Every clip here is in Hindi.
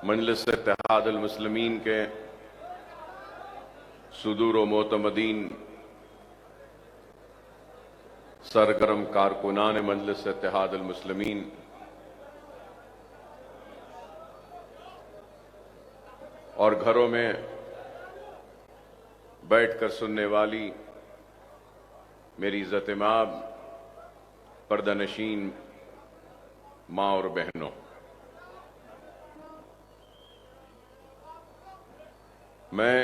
मजलिस इत्तेहाद अल मुस्लिमीन के सुदूर व मोतमदीन सरगर्म कारकुनान मजलिस इत्तेहाद अल मुस्लिमीन, और घरों में बैठकर सुनने वाली मेरी इज्जत माब पर्दानशीन माँ और बहनों, मैं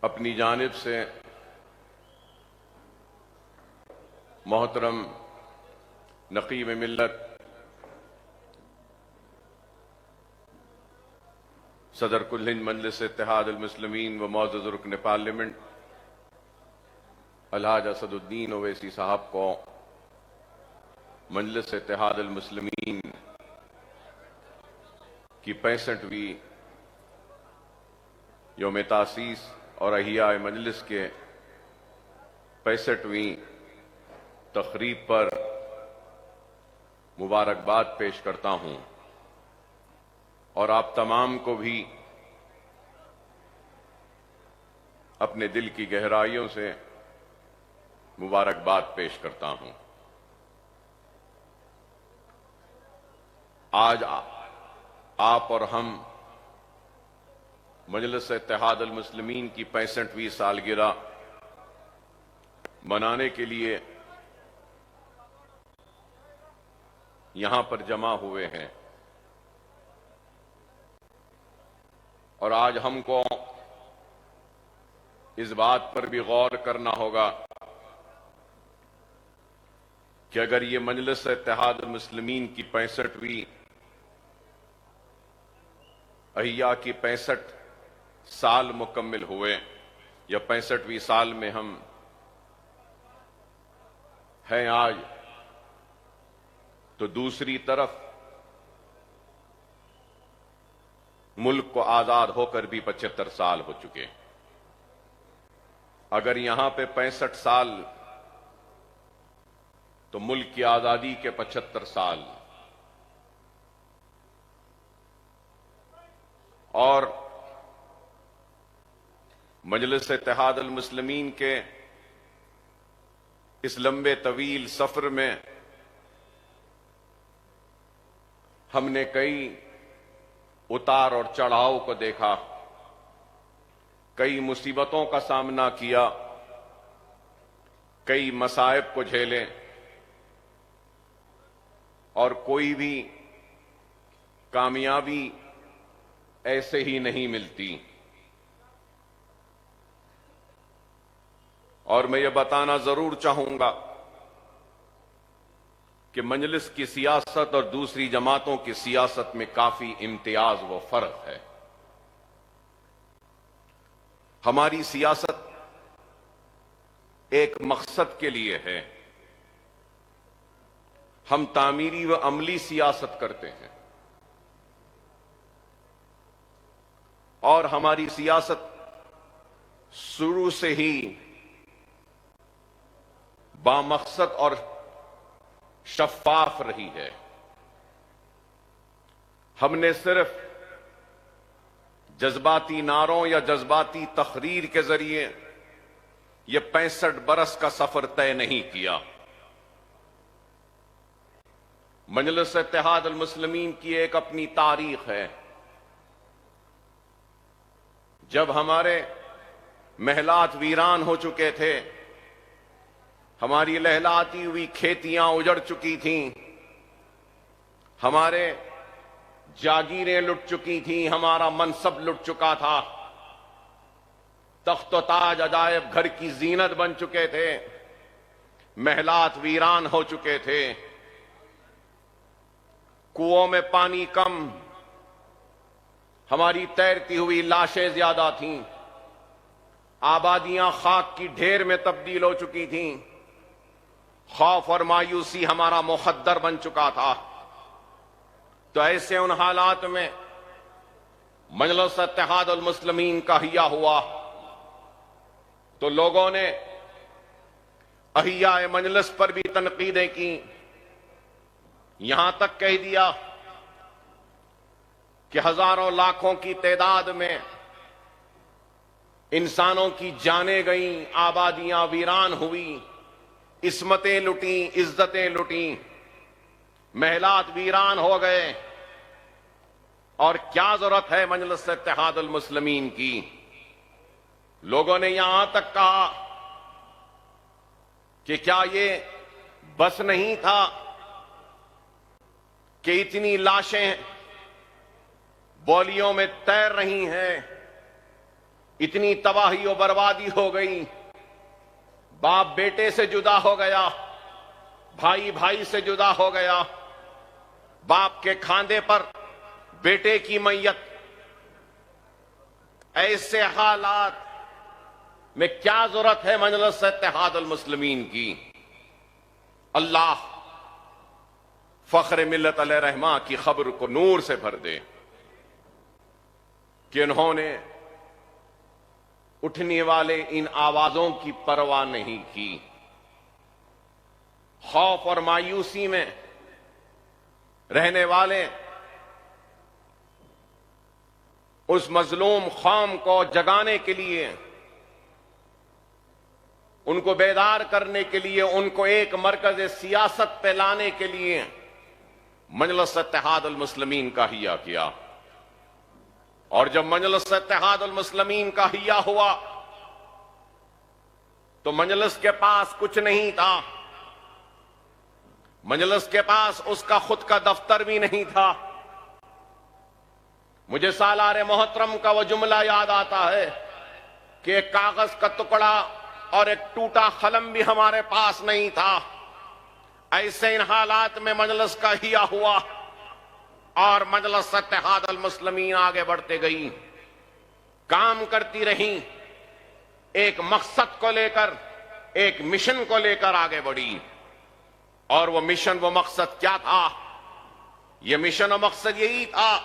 अपनी जानिब से मोहतरम नकीब मिल्लत सदर कुल हिंद मजलिस इत्तेहाद अल मुस्लिमीन व मुअज़्ज़ज़ रुकन पार्लियामेंट अलहाज असदुद्दीन ओवैसी साहब को मजलिस इत्तेहाद अल मुस्लिमीन की 65वीं यौम तासीस और अहिया मजलिस के 65वीं तक़रीब पर मुबारकबाद पेश करता हूं और आप तमाम को भी अपने दिल की गहराइयों से मुबारकबाद पेश करता हूं। आज आप और हम मजलिस इत्तेहाद अल मुस्लिमीन की 65वीं सालगिरह मनाने के लिए यहां पर जमा हुए हैं और आज हमको इस बात पर भी गौर करना होगा कि अगर ये मजलिस इत्तेहाद अल मुस्लिमीन की 65वीं अहिया की 65 साल मुकम्मिल हुए या 65वीं साल में हम हैं आज, तो दूसरी तरफ मुल्क को आजाद होकर भी 75 साल हो चुके। अगर यहां पे 65 साल तो मुल्क की आजादी के 75 साल, और मजलिस इत्तेहाद अल मुस्लिमीन के इस लंबे तवील सफर में हमने कई उतार और चढ़ाव को देखा, कई मुसीबतों का सामना किया, कई मसाइब को झेले, और कोई भी कामयाबी ऐसे ही नहीं मिलती। और मैं ये बताना जरूर चाहूंगा कि मजलिस की सियासत और दूसरी जमातों की सियासत में काफी इम्तियाज व फर्क है। हमारी सियासत एक मकसद के लिए है, हम तामीरी व अमली सियासत करते हैं, और हमारी सियासत शुरू से ही बामकसद और शफ्फाफ रही है। हमने सिर्फ जज्बाती नारों या जज्बाती तकरीर के जरिए यह 65 बरस का सफर तय नहीं किया। मजलिस इत्तेहाद अल मुस्लिमीन की एक अपनी तारीख है। जब हमारे महलात वीरान हो चुके थे, हमारी लहलाती हुई खेतियां उजड़ चुकी थीं, हमारे जागीरें लुट चुकी थीं, हमारा मनसब लुट चुका था, तख्त व ताज अजायब घर की जीनत बन चुके थे, महलात वीरान हो चुके थे, कुओं में पानी कम, हमारी तैरती हुई लाशें ज्यादा थीं, आबादियां खाक की ढेर में तब्दील हो चुकी थीं, खौफ और मायूसी हमारा मुखद्दर बन चुका था। तो ऐसे उन हालात में मजलिस इत्तेहाद अल मुस्लिमीन का अहिया हुआ तो लोगों ने अहिया मजलिस पर भी तनकीदें की, यहां तक कह दिया कि हजारों लाखों की तादाद में इंसानों की जानें गईं, आबादियां वीरान हुई, इस्मतें लुटी, इज्जतें लुटी, महलात वीरान हो गए। और क्या जरूरत है मजलिस इत्तेहादुल मुस्लिमीन की? लोगों ने यहां तक कहा कि क्या ये बस नहीं था कि इतनी लाशें बौलियों में तैर रही हैं, इतनी तबाही और बर्बादी हो गई, बाप बेटे से जुदा हो गया, भाई भाई से जुदा हो गया, बाप के खांधे पर बेटे की मैयत। ऐसे हालात में क्या जरूरत है मजलिस इत्तेहादुल मुस्लिमीन की? अल्लाह फख्र मिल्लत अलैहि रहमा की खबर को नूर से भर दे कि उन्होंने उठने वाले इन आवाजों की परवाह नहीं की। खौफ और मायूसी में रहने वाले उस मजलूम कौम को जगाने के लिए, उनको बेदार करने के लिए, उनको एक मरकज सियासत पे लाने के लिए मजलिस इत्तेहादुल मुस्लिमीन का हिया किया। और जब मजलिस इत्तेहादुल मुस्लिमीन का हिया हुआ तो मजलिस के पास कुछ नहीं था, मजलिस के पास उसका खुद का दफ्तर भी नहीं था। मुझे सालारे मोहतरम का वो जुमला याद आता है कि एक कागज का टुकड़ा और एक टूटा कलम भी हमारे पास नहीं था। ऐसे इन हालात में मजलिस का हिया हुआ और मजलिस इत्तेहादुल मुस्लिमीन आगे बढ़ते गई, काम करती रही, एक मकसद को लेकर, एक मिशन को लेकर आगे बढ़ी। और वो मिशन, वो मकसद क्या था? ये मिशन और मकसद यही था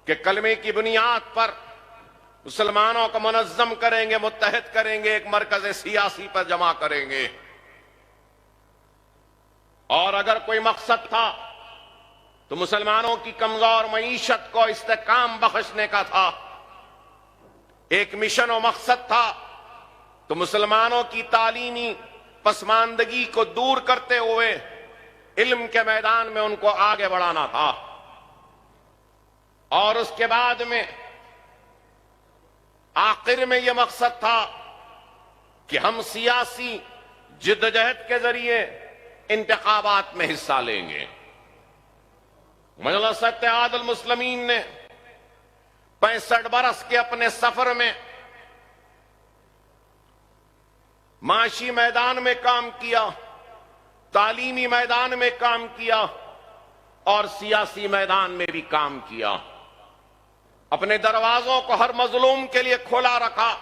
कि कलमे की बुनियाद पर मुसलमानों को मुनज़्ज़म करेंगे, मुत्तहिद करेंगे, एक मरकज सियासी पर जमा करेंगे। और अगर कोई मकसद था तो मुसलमानों की कमजोर मईशत को इस्तेकाम बख्शने का था। एक मिशन और मकसद था तो मुसलमानों की तालीमी पसमानदगी को दूर करते हुए इल्म के मैदान में उनको आगे बढ़ाना था। और उसके बाद में आखिर में यह मकसद था कि हम सियासी जिद्दोजहद के जरिए इंतखाबात में हिस्सा लेंगे। मजलिस इत्तेहादुल मुस्लिमीन ने 65 बरस के अपने सफर में माशी मैदान में काम किया, तालीमी मैदान में काम किया और सियासी मैदान में भी काम किया। अपने दरवाजों को हर मजलूम के लिए खोला रखा।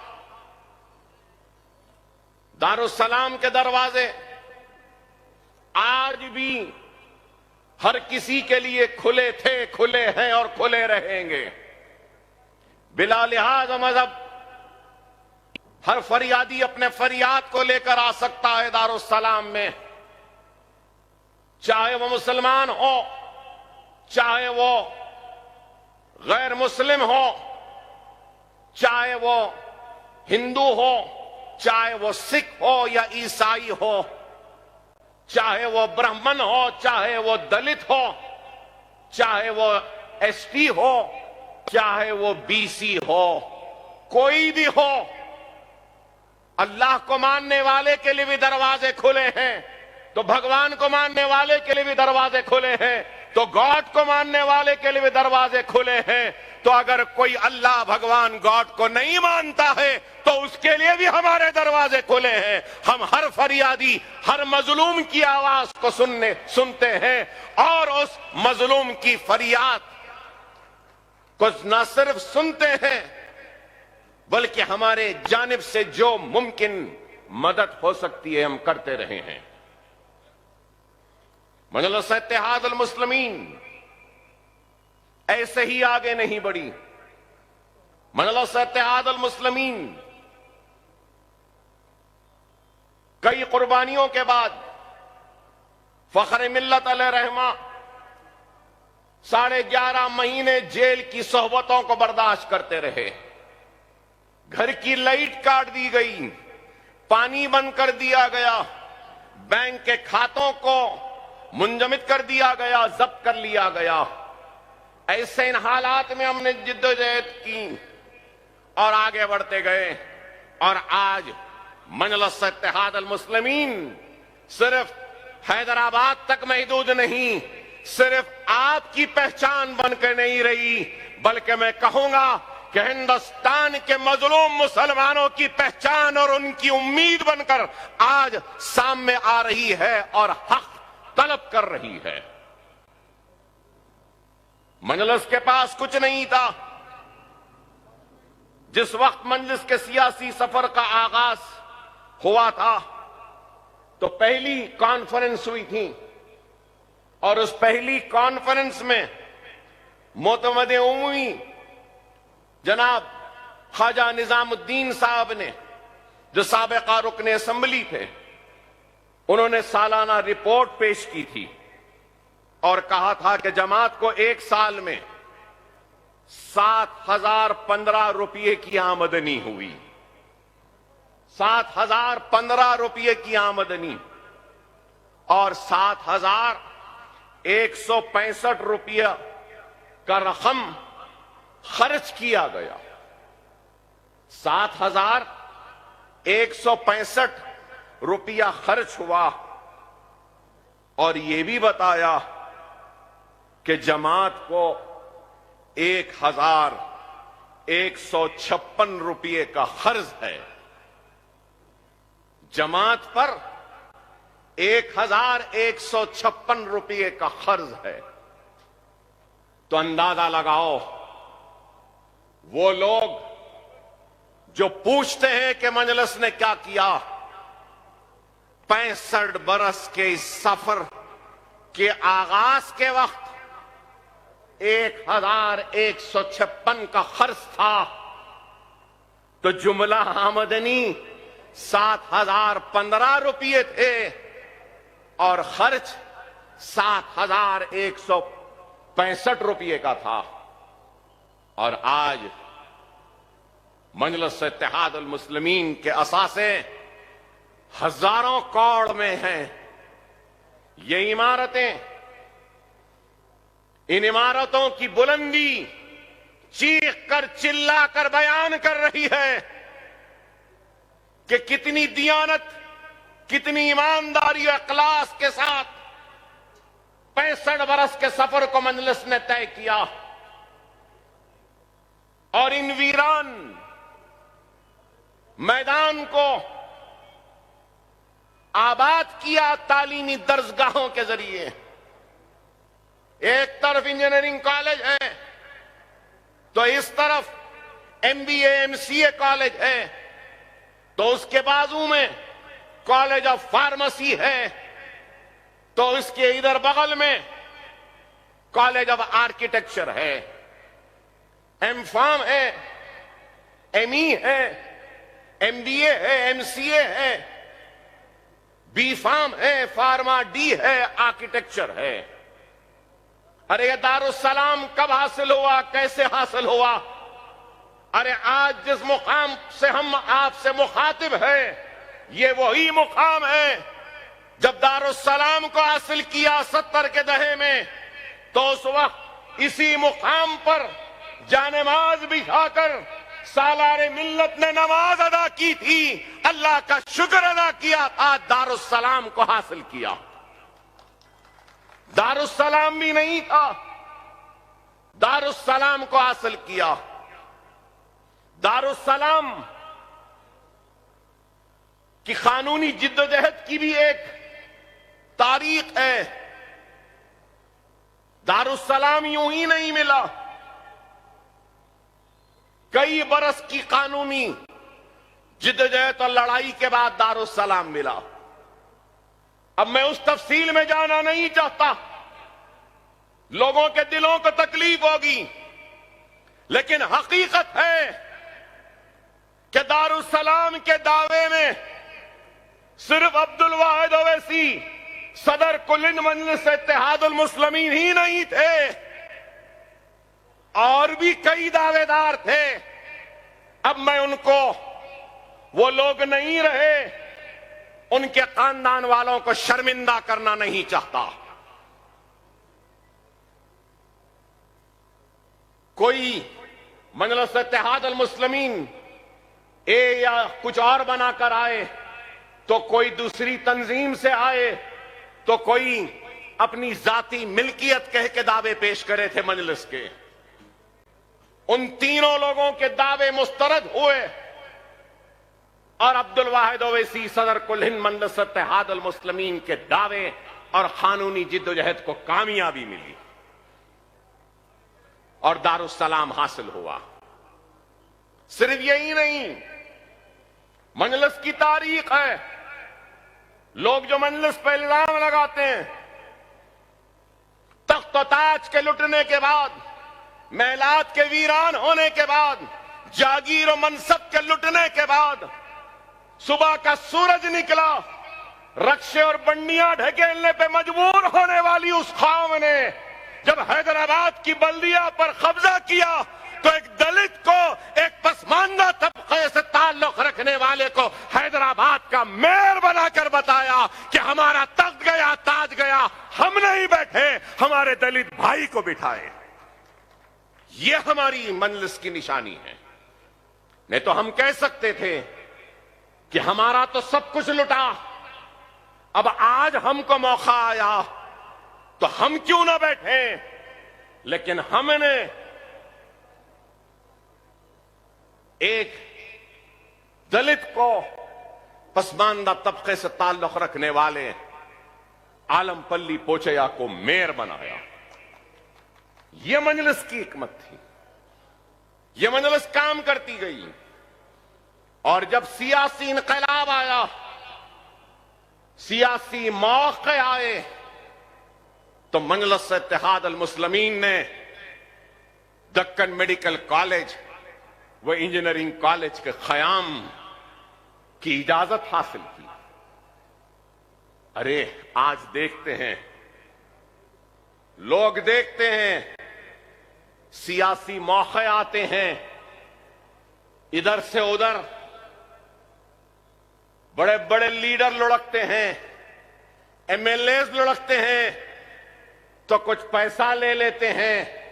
दारुस्सलाम के दरवाजे आज भी हर किसी के लिए खुले थे, खुले हैं और खुले रहेंगे। बिला लिहाज मजहब हर फरियादी अपने फरियाद को लेकर आ सकता है दारुस्सलाम में, चाहे वो मुसलमान हो, चाहे वो गैर मुस्लिम हो, चाहे वो हिंदू हो, चाहे वो सिख हो या ईसाई हो, चाहे वो ब्राह्मण हो, चाहे वो दलित हो, चाहे वो एसटी हो, चाहे वो बीसी हो, कोई भी हो, अल्लाह को मानने वाले के लिए भी दरवाजे खुले हैं, तो भगवान को मानने वाले के लिए भी दरवाजे खुले हैं, तो गॉड को मानने वाले के लिए भी दरवाजे खुले हैं। तो अगर कोई अल्लाह भगवान गॉड को नहीं मानता है तो उसके लिए भी हमारे दरवाजे खुले हैं। हम हर फरियादी, हर मजलूम की आवाज को सुनते हैं और उस मजलूम की फरियाद को न सिर्फ सुनते हैं बल्कि हमारे जानिब से जो मुमकिन मदद हो सकती है हम करते रहे हैं। मजलिस इत्तेहादुल मुस्लिमीन ऐसे ही आगे नहीं बढ़ी। मजलिस इत्तेहादुल मुस्लिमीन कई कुर्बानियों के बाद फख्र मिल्लत अलैहि रहमा 11.5 महीने जेल की सोहबतों को बर्दाश्त करते रहे। घर की लाइट काट दी गई, पानी बंद कर दिया गया, बैंक के खातों को मुंजमद कर दिया गया, जब्त कर लिया गया। ऐसे इन हालात में हमने जिद्दोजहद की और आगे बढ़ते गए और आज मजलिस इत्तेहाद अल मुस्लिमीन सिर्फ हैदराबाद तक महदूद नहीं, सिर्फ आपकी पहचान बनकर नहीं रही, बल्कि मैं कहूंगा कि हिंदुस्तान के मजलूम मुसलमानों की पहचान और उनकी उम्मीद बनकर आज सामने आ रही है और हक तलब कर रही है। मजलिस के पास कुछ नहीं था। जिस वक्त मजलिस के सियासी सफर का आगाज हुआ था तो पहली कॉन्फ्रेंस हुई थी और उस पहली कॉन्फ्रेंस में मोतमद उमवी जनाब ख्वाजा निजामुद्दीन साहब ने, जो साबिका रुकने असेंबली थे, उन्होंने सालाना रिपोर्ट पेश की थी और कहा था कि जमात को एक साल में 7,015 रुपये की आमदनी हुई। 7,015 रुपये की आमदनी और 7,165 रुपया का रकम खर्च किया गया। 7,165 रुपया खर्च हुआ और यह भी बताया कि जमात को 1,156 रुपये का कर्ज है। जमात पर 1,156 रुपये का कर्ज है। तो अंदाजा लगाओ, वो लोग जो पूछते हैं कि मजलिस ने क्या किया, 65 बरस के इस सफर के आगाज के वक्त 1,156 का खर्च था, तो जुमला आमदनी 7,015 रुपये थे और खर्च 7,165 रुपये का था। और आज मजलिस इत्तेहाद अल मुस्लिमीन के असासे हजारों करोड़ में हैं। ये इमारतें, इन इमारतों की बुलंदी चीख कर चिल्ला कर बयान कर रही है कि कितनी दियानत, कितनी ईमानदारी और इखलास के साथ 65 बरस के सफर को मजलिस ने तय किया और इन वीरान मैदान को आबाद किया तालीमी दर्जगाहों के जरिए। एक तरफ इंजीनियरिंग कॉलेज है तो इस तरफ MBA MCA कॉलेज है, तो उसके बाजू में कॉलेज ऑफ फार्मेसी है, तो इसके इधर बगल में कॉलेज ऑफ आर्किटेक्चर है, M.Pharm है, ME है, MBA है, MCA है, B.Pharm है, फार्मा D है, आर्किटेक्चर है। अरे ये दारुस्सलाम कब हासिल हुआ, कैसे हासिल हुआ? अरे आज जिस मुकाम से हम आपसे मुखातिब हैं, ये वही मुकाम है जब दारुस्सलाम को हासिल किया 70 के दहे में, तो उस वक्त इसी मुकाम पर जानमाज बिछाकर सालारे मिल्लत ने नमाज अदा की थी, अल्लाह का शुक्र अदा किया, आज दारुस्सलाम को हासिल किया। दारुस्सलाम भी नहीं था, दारुस्सलाम को हासिल किया। दारुस्सलाम की कानूनी जिद्दोजहद की भी एक तारीख है। दारुस्सलाम यूं ही नहीं मिला, कई बरस की कानूनी जिद्दोजहद और लड़ाई के बाद दारुस्सलाम मिला। अब मैं उस तफसील में जाना नहीं चाहता, लोगों के दिलों को तकलीफ होगी, लेकिन हकीकत है कि दारुस्सलाम के दावे में सिर्फ अब्दुल वाहिद ओवैसी सदर कुल मजलिस इत्तेहाद अल मुस्लिमीन ही नहीं थे, और भी कई दावेदार थे। अब मैं उनको, वो लोग नहीं रहे, उनके खानदान वालों को शर्मिंदा करना नहीं चाहता। कोई मजलिस इत्तेहाद अल मुस्लिमीन ए या कुछ और बनाकर आए, तो कोई दूसरी तंजीम से आए, तो कोई अपनी जाती मिल्कियत कह के दावे पेश करे थे मजलिस के। उन तीनों लोगों के दावे मुस्तरद हुए और अब्दुल वाहिद ओवैसी सदर कुल हिंद मजलिस इत्तेहाद अल मुस्लिमीन के दावे और कानूनी जिद्दोजहद को कामयाबी मिली और दारुस्सलाम हासिल हुआ। सिर्फ यही नहीं, मजलिस की तारीख है। लोग जो मजलिस पर इल्जाम लगाते हैं, तख्त और ताज के लुटने के बाद, महलात के वीरान होने के बाद, जागीर और मनसब के लुटने के बाद, सुबह का सूरज निकला, रक्षे और बंडियां ढकेलने पे मजबूर होने वाली उस कौम ने जब हैदराबाद की बल्दिया पर कब्जा किया, तो एक दलित को, एक पसमानदा तबके से ताल्लुक रखने वाले को हैदराबाद का मेयर बनाकर बताया कि हमारा तख्त गया, ताज गया, हम नहीं बैठे, हमारे दलित भाई को बिठाए। ये हमारी मजलिस की निशानी है। नहीं तो हम कह सकते थे कि हमारा तो सब कुछ लुटा, अब आज हमको मौका आया तो हम क्यों ना बैठे। लेकिन हमने एक दलित को, पसमानदा तबके से ताल्लुक रखने वाले आलमपल्ली पोचैया को मेयर बनाया। यह मजलिस की हिकमत थी। यह मजलिस काम करती गई और जब सियासी इनकलाब आया, सियासी मौके आए, तो मजलिस इत्तेहाद अल मुस्लिमीन ने दक्कन मेडिकल कॉलेज व इंजीनियरिंग कॉलेज के क़याम की इजाजत हासिल की। अरे आज देखते हैं, लोग देखते हैं, सियासी मौके आते हैं, इधर से उधर बड़े बड़े लीडर लुढ़कते हैं, एमएलएस लुढ़कते हैं, तो कुछ पैसा ले लेते हैं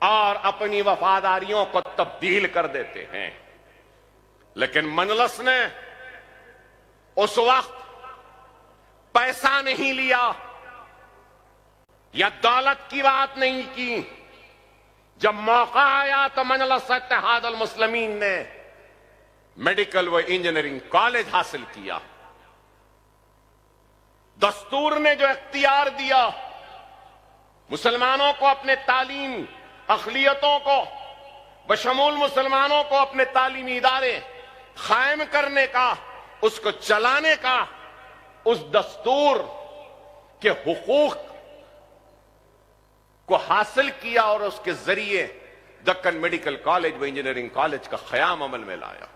और अपनी वफादारियों को तब्दील कर देते हैं। लेकिन मजलिस ने उस वक्त पैसा नहीं लिया या दौलत की बात नहीं की। जब मौका आया तो मजलिस इत्तेहाद अल मुस्लिमीन ने मेडिकल व इंजीनियरिंग कॉलेज हासिल किया। दस्तूर ने जो इख्तियार दिया मुसलमानों को अपने तालीम अखलियतों को बशमूल मुसलमानों को अपने तालीमी इदारे कायम करने का, उसको चलाने का, उस दस्तूर के हुकूक को हासिल किया और उसके जरिए दक्कन मेडिकल कॉलेज व इंजीनियरिंग कॉलेज का क़याम अमल में लाया।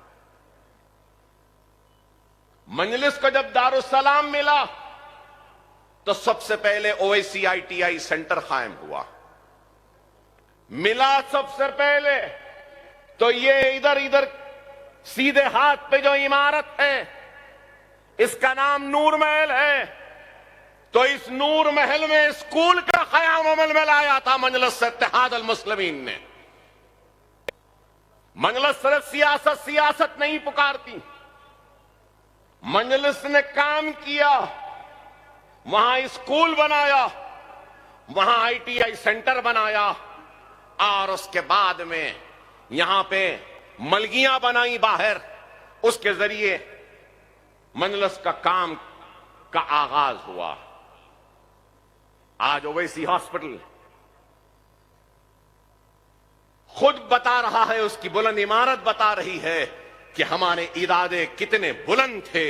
मजलिस को जब दारुस्सलाम मिला तो सबसे पहले ओवैसी ITI सेंटर कायम हुआ। मिला सबसे पहले तो ये इधर इधर सीधे हाथ पे जो इमारत है, इसका नाम नूर महल है। तो इस नूर महल में स्कूल का क़याम अमल में लाया था मजलिस इत्तेहाद अल मुस्लिमीन ने। मजलिस सिर्फ सियासत नहीं पुकारती, मजलिस ने काम किया, वहां स्कूल बनाया, वहां ITI सेंटर बनाया और उसके बाद में यहां पे मलगियां बनाई बाहर। उसके जरिए मजलिस का काम का आगाज हुआ। आज ओवैसी हॉस्पिटल खुद बता रहा है, उसकी बुलंद इमारत बता रही है कि हमारे इरादे कितने बुलंद थे,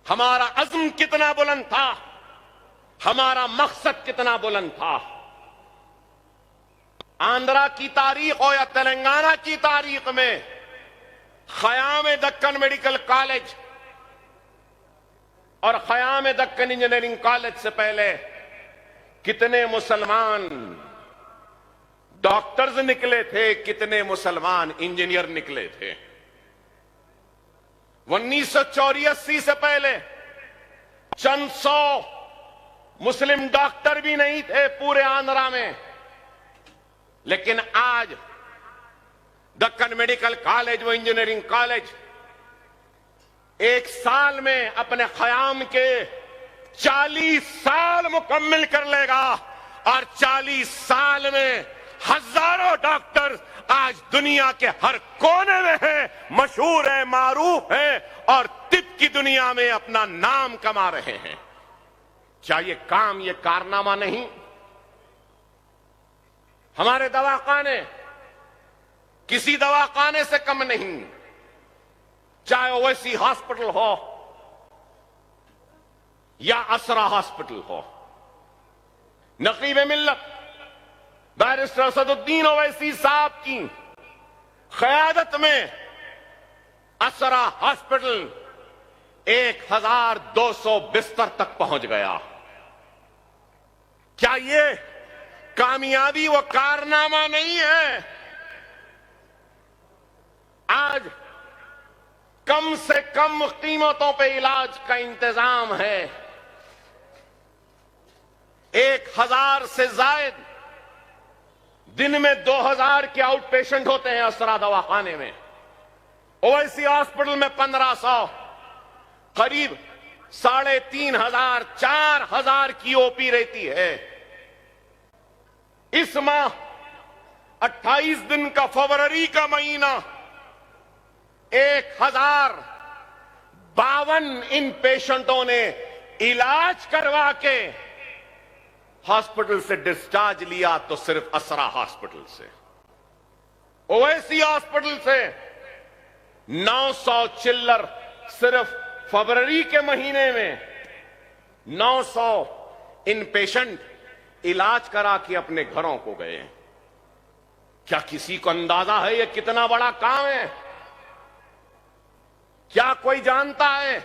हमारा अज़्म कितना बुलंद था, हमारा मकसद कितना बुलंद था। आंध्रा की तारीख हो या तेलंगाना की तारीख में क़याम दक्कन मेडिकल कॉलेज और क़याम दक्कन इंजीनियरिंग कॉलेज से पहले कितने मुसलमान डॉक्टर्स निकले थे, कितने मुसलमान इंजीनियर निकले थे। 1984 से पहले चंद 100 मुस्लिम डॉक्टर भी नहीं थे पूरे आंध्रा में, लेकिन आज दक्कन मेडिकल कॉलेज व इंजीनियरिंग कॉलेज एक साल में अपने क़याम के 40 साल मुकम्मिल कर लेगा और 40 साल में हजारों डॉक्टर आज दुनिया के हर कोने में हैं, मशहूर है, मारूफ है और तिब की दुनिया में अपना नाम कमा रहे हैं। क्या ये काम, ये कारनामा नहीं? हमारे दवाखाने किसी दवाखाने से कम नहीं, चाहे ओवैसी हॉस्पिटल हो या असरा हॉस्पिटल हो। नकीब मिल्लत बैरिस्टर असदुद्दीन ओवैसी साहब की क़यादत में असरा हॉस्पिटल 1200 बिस्तर तक पहुंच गया। क्या ये कामयाबी व कारनामा नहीं है? आज कम से कम कीमतों पे इलाज का इंतजाम है। 1000 से जायद दिन में 2000 के आउट पेशेंट होते हैं असरा दवाखाने में। ओवैसी हॉस्पिटल में 1500, करीब 3500 4000 की ओपी रहती है। इस माह 28 दिन का फरवरी का महीना 1052 इन पेशेंटों ने इलाज करवा के हॉस्पिटल से डिस्चार्ज लिया, तो सिर्फ असरा हॉस्पिटल से। ओवैसी हॉस्पिटल से 900 चिल्लर सिर्फ फरवरी के महीने में 900 इन पेशेंट इलाज करा के अपने घरों को गए। क्या किसी को अंदाजा है ये कितना बड़ा काम है? क्या कोई जानता है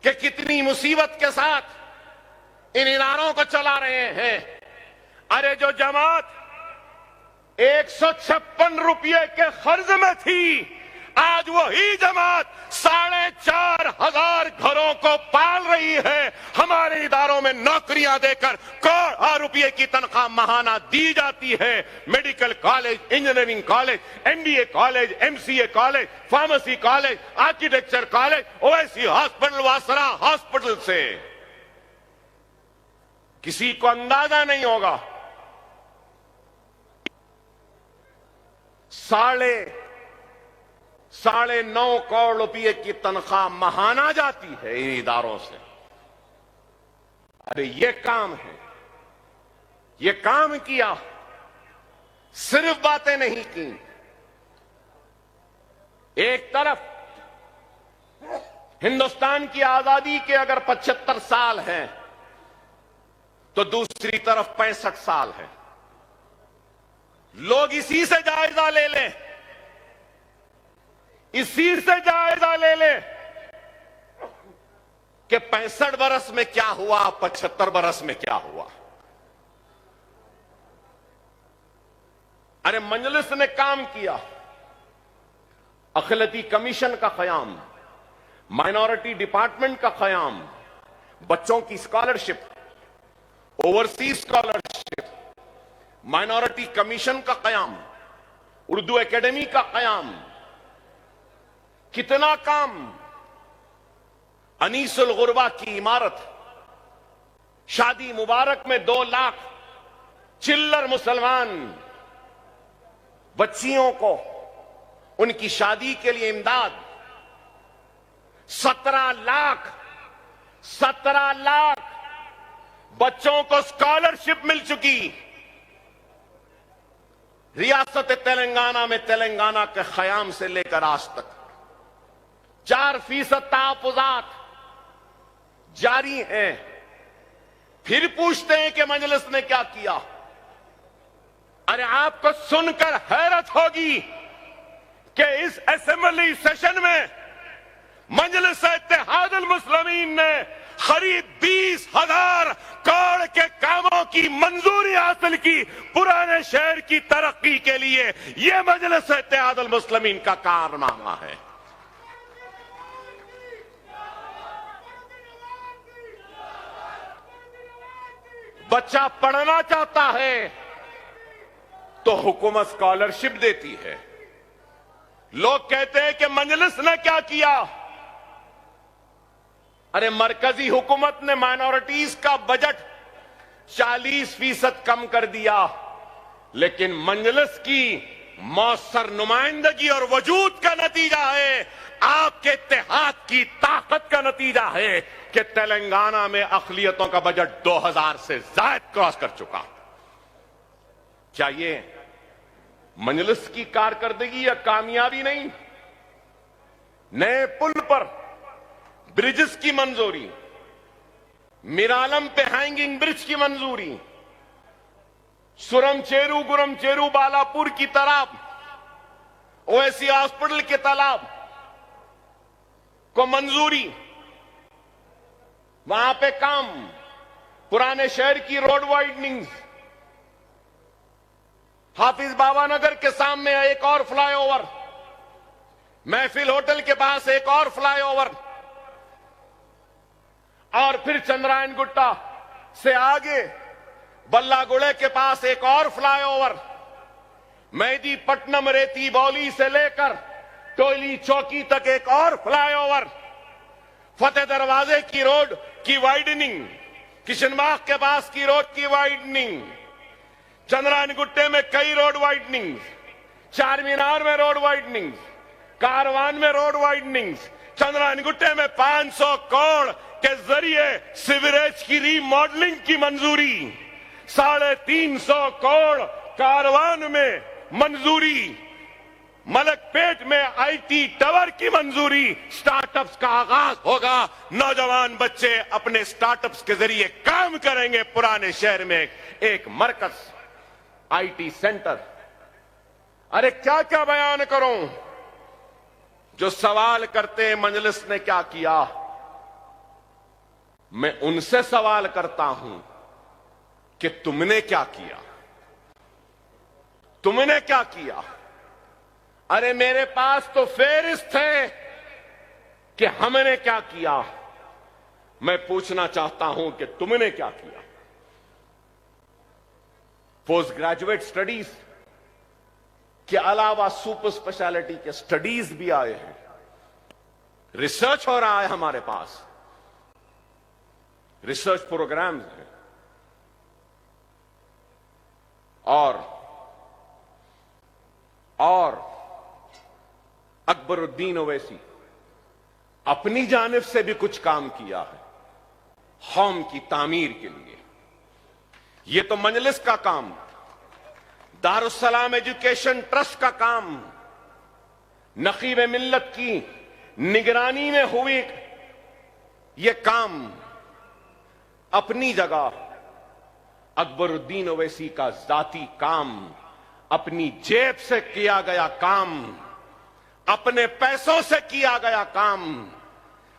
कि कितनी मुसीबत के साथ इन इदारों को चला रहे हैं? अरे जो जमात 156 रुपये के कर्ज में थी, आज वही जमात 4500 घरों को पाल रही है। हमारे इदारों में नौकरियां देकर करोड़ों रुपये की तनख्वाह महाना दी जाती है। Medical college, engineering college, MBA college, MCA college, pharmacy college, architecture college, Owaisi hospital, वासरा हॉस्पिटल से किसी को अंदाजा नहीं होगा। 9.5 करोड़ रुपए की तनख्वाह महाना जाती है इन इदारों से। अरे ये काम है, ये काम किया, सिर्फ बातें नहीं की। एक तरफ हिंदुस्तान की आजादी के अगर 75 साल हैं, तो दूसरी तरफ 65 साल है। लोग इसी से जायजा ले लें, इसी से जायजा ले लें कि 65 बरस में क्या हुआ, 75 बरस में क्या हुआ। अरे मजलिस ने काम किया, अखिलती कमीशन का क़याम, माइनॉरिटी डिपार्टमेंट का क़याम, बच्चों की scholarship, overseas scholarship, minority commission का क़याम, उर्दू एकेडमी का क़याम, कितना काम। अनीसुल गुरबा की इमारत, शादी मुबारक में 2 लाख चिल्लर मुसलमान बच्चियों को उनकी शादी के लिए इमदाद, 17 लाख बच्चों को स्कॉलरशिप मिल चुकी। रियासत तेलंगाना में तेलंगाना के क़याम से लेकर आज तक 4% तहफ़्फ़ुज़ात जारी हैं। फिर पूछते हैं कि मजलिस ने क्या किया। अरे आपको सुनकर हैरत होगी कि इस असेंबली सेशन में मजलिस इत्तेहादुल मुस्लिमीन ने करीब 20,000 करोड़ के कामों की मंजूरी हासिल की पुराने शहर की तरक्की के लिए। यह मजलिस इत्तेहादुल मुस्लिमीन का कारनामा है। बच्चा पढ़ना चाहता है तो हुकूमत स्कॉलरशिप देती है। लोग कहते हैं कि मजलिस ने क्या किया। अरे मरकजी हुकूमत ने माइनॉरिटीज का बजट 40% कम कर दिया, लेकिन मजलिस की मौसर नुमाइंदगी और वजूद का नतीजा है, आपके इत्तेहाद की ताकत का नतीजा है कि तेलंगाना में अक़लियतों का बजट 2000 से ज्यादा क्रॉस कर चुका। क्या ये मजलिस की कारकर्दगी या कामयाबी नहीं? नए पुल पर ब्रिजेस की मंजूरी, मिरालम पे हैंगिंग ब्रिज की मंजूरी, सुरमचेरू गुरमचेरू बालापुर की तालाब, ओएसी हॉस्पिटल के तालाब को मंजूरी, वहां पे काम, पुराने शहर की रोड वाइडनिंग, हाफिज बाबा नगर के सामने एक और फ्लाईओवर, महफिल होटल के पास एक और फ्लाईओवर, और फिर चंद्रायन गुट्टा से आगे बल्लागुड़े के पास एक और फ्लाईओवर, मेहदीपट्टनम रेती बौली से लेकर टोली चौकी तक एक और फ्लाईओवर, फतेह दरवाजे की रोड की वाइडनिंग, किशनबाग के पास की रोड की वाइडनिंग, चंद्रायन गुट्टे में कई रोड वाइडनिंग, चार मीनार में रोड वाइडनिंग, कारवान में रोड वाइडनिंग, चंद्रायन गुट्टे में 500 करोड़ के जरिए सीवरेज की रीमॉडलिंग की मंजूरी, 350 करोड़ कारवान में मंजूरी, मलकपेट में आईटी टावर की मंजूरी, स्टार्टअप्स का आगाज होगा, नौजवान बच्चे अपने स्टार्टअप्स के जरिए काम करेंगे। पुराने शहर में एक मरकज, आईटी सेंटर। अरे क्या क्या बयान करूं? जो सवाल करते हैं मजलिस ने क्या किया, मैं उनसे सवाल करता हूं कि तुमने क्या किया? तुमने क्या किया? अरे मेरे पास तो फेहरिस्त है कि हमने क्या किया। मैं पूछना चाहता हूं कि तुमने क्या किया? पोस्ट ग्रेजुएट स्टडीज के अलावा सुपर स्पेशलिटी के स्टडीज भी आए हैं, रिसर्च हो रहा है हमारे पास, रिसर्च प्रोग्राम्स हैं, और अकबरुद्दीन ओवैसी अपनी जानिब से भी कुछ काम किया है कौम की तामीर के लिए। यह तो मजलिस का काम, दारुस्सलाम एजुकेशन ट्रस्ट का काम, नकीब मिल्लत की निगरानी में हुई यह काम अपनी जगह, अकबरुद्दीन ओवैसी का जाती काम, अपनी जेब से किया गया काम, अपने पैसों से किया गया काम।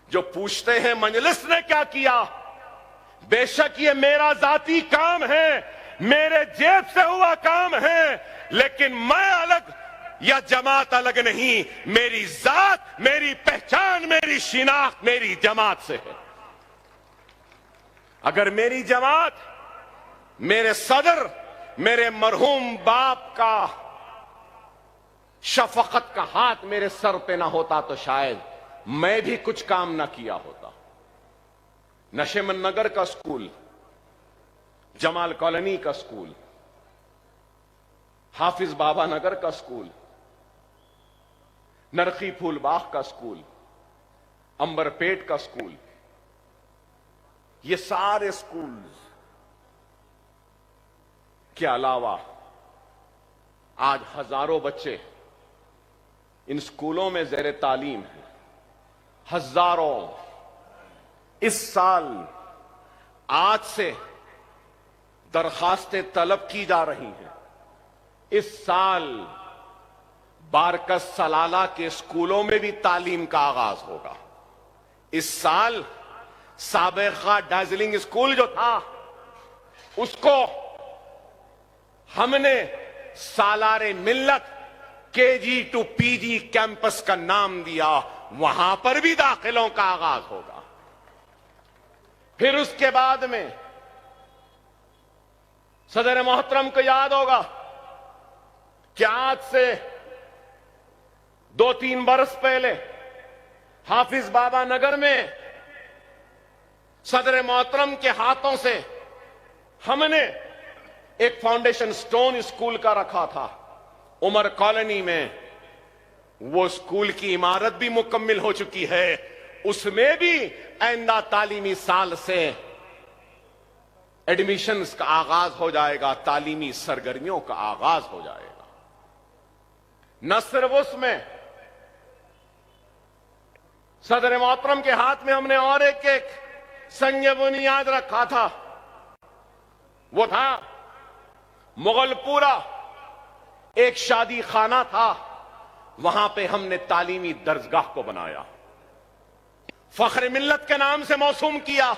जो पूछते हैं मजलिस ने क्या किया, बेशक ये मेरा जाती काम है, मेरे जेब से हुआ काम है, लेकिन मैं अलग या जमात अलग नहीं, मेरी जात, मेरी पहचान, मेरी शिनाख्त मेरी जमात से है। अगर मेरी जमात, मेरे सदर, मेरे मरहूम बाप का शफकत का हाथ मेरे सर पे ना होता तो शायद मैं भी कुछ काम ना किया होता। नशेमन नगर का स्कूल, जमाल कॉलोनी का स्कूल, हाफिज बाबा नगर का स्कूल, नरखी फूलबाग का स्कूल, अंबरपेट का स्कूल, ये सारे स्कूल्स के अलावा आज हजारों बच्चे इन स्कूलों में ज़ेर तालीम हैं। हजारों इस साल आज से दरखास्तें तलब की जा रही हैं। इस साल बारकस सलाला के स्कूलों में भी तालीम का आगाज होगा। इस साल साबिका दार्जिलिंग स्कूल जो था उसको हमने सालारे Millat KG to PG campus का नाम दिया। वहां पर भी दाखिलों का आगाज होगा। फिर उसके बाद में सदर मोहतरम को याद होगा कि आज से 2-3 बरस पहले हाफिज बाबा नगर में सदर मोहतरम के हाथों से हमने एक फाउंडेशन स्टोन स्कूल का रखा था। उमर कॉलोनी में वो स्कूल की इमारत भी मुकम्मिल हो चुकी है। उसमें भी आइंदा तालीमी साल से एडमिशन्स का आगाज हो जाएगा, तालीमी सरगर्मियों का आगाज हो जाएगा। न सिर्फ उसमें सदर मोहतरम के हाथ में हमने और एक संग बुनियाद रखा था। वो था मुगलपुरा, एक शादी खाना था। वहां पे हमने तालीमी दर्जगाह को बनाया, फख्र मिल्लत के नाम से मौसूम किया।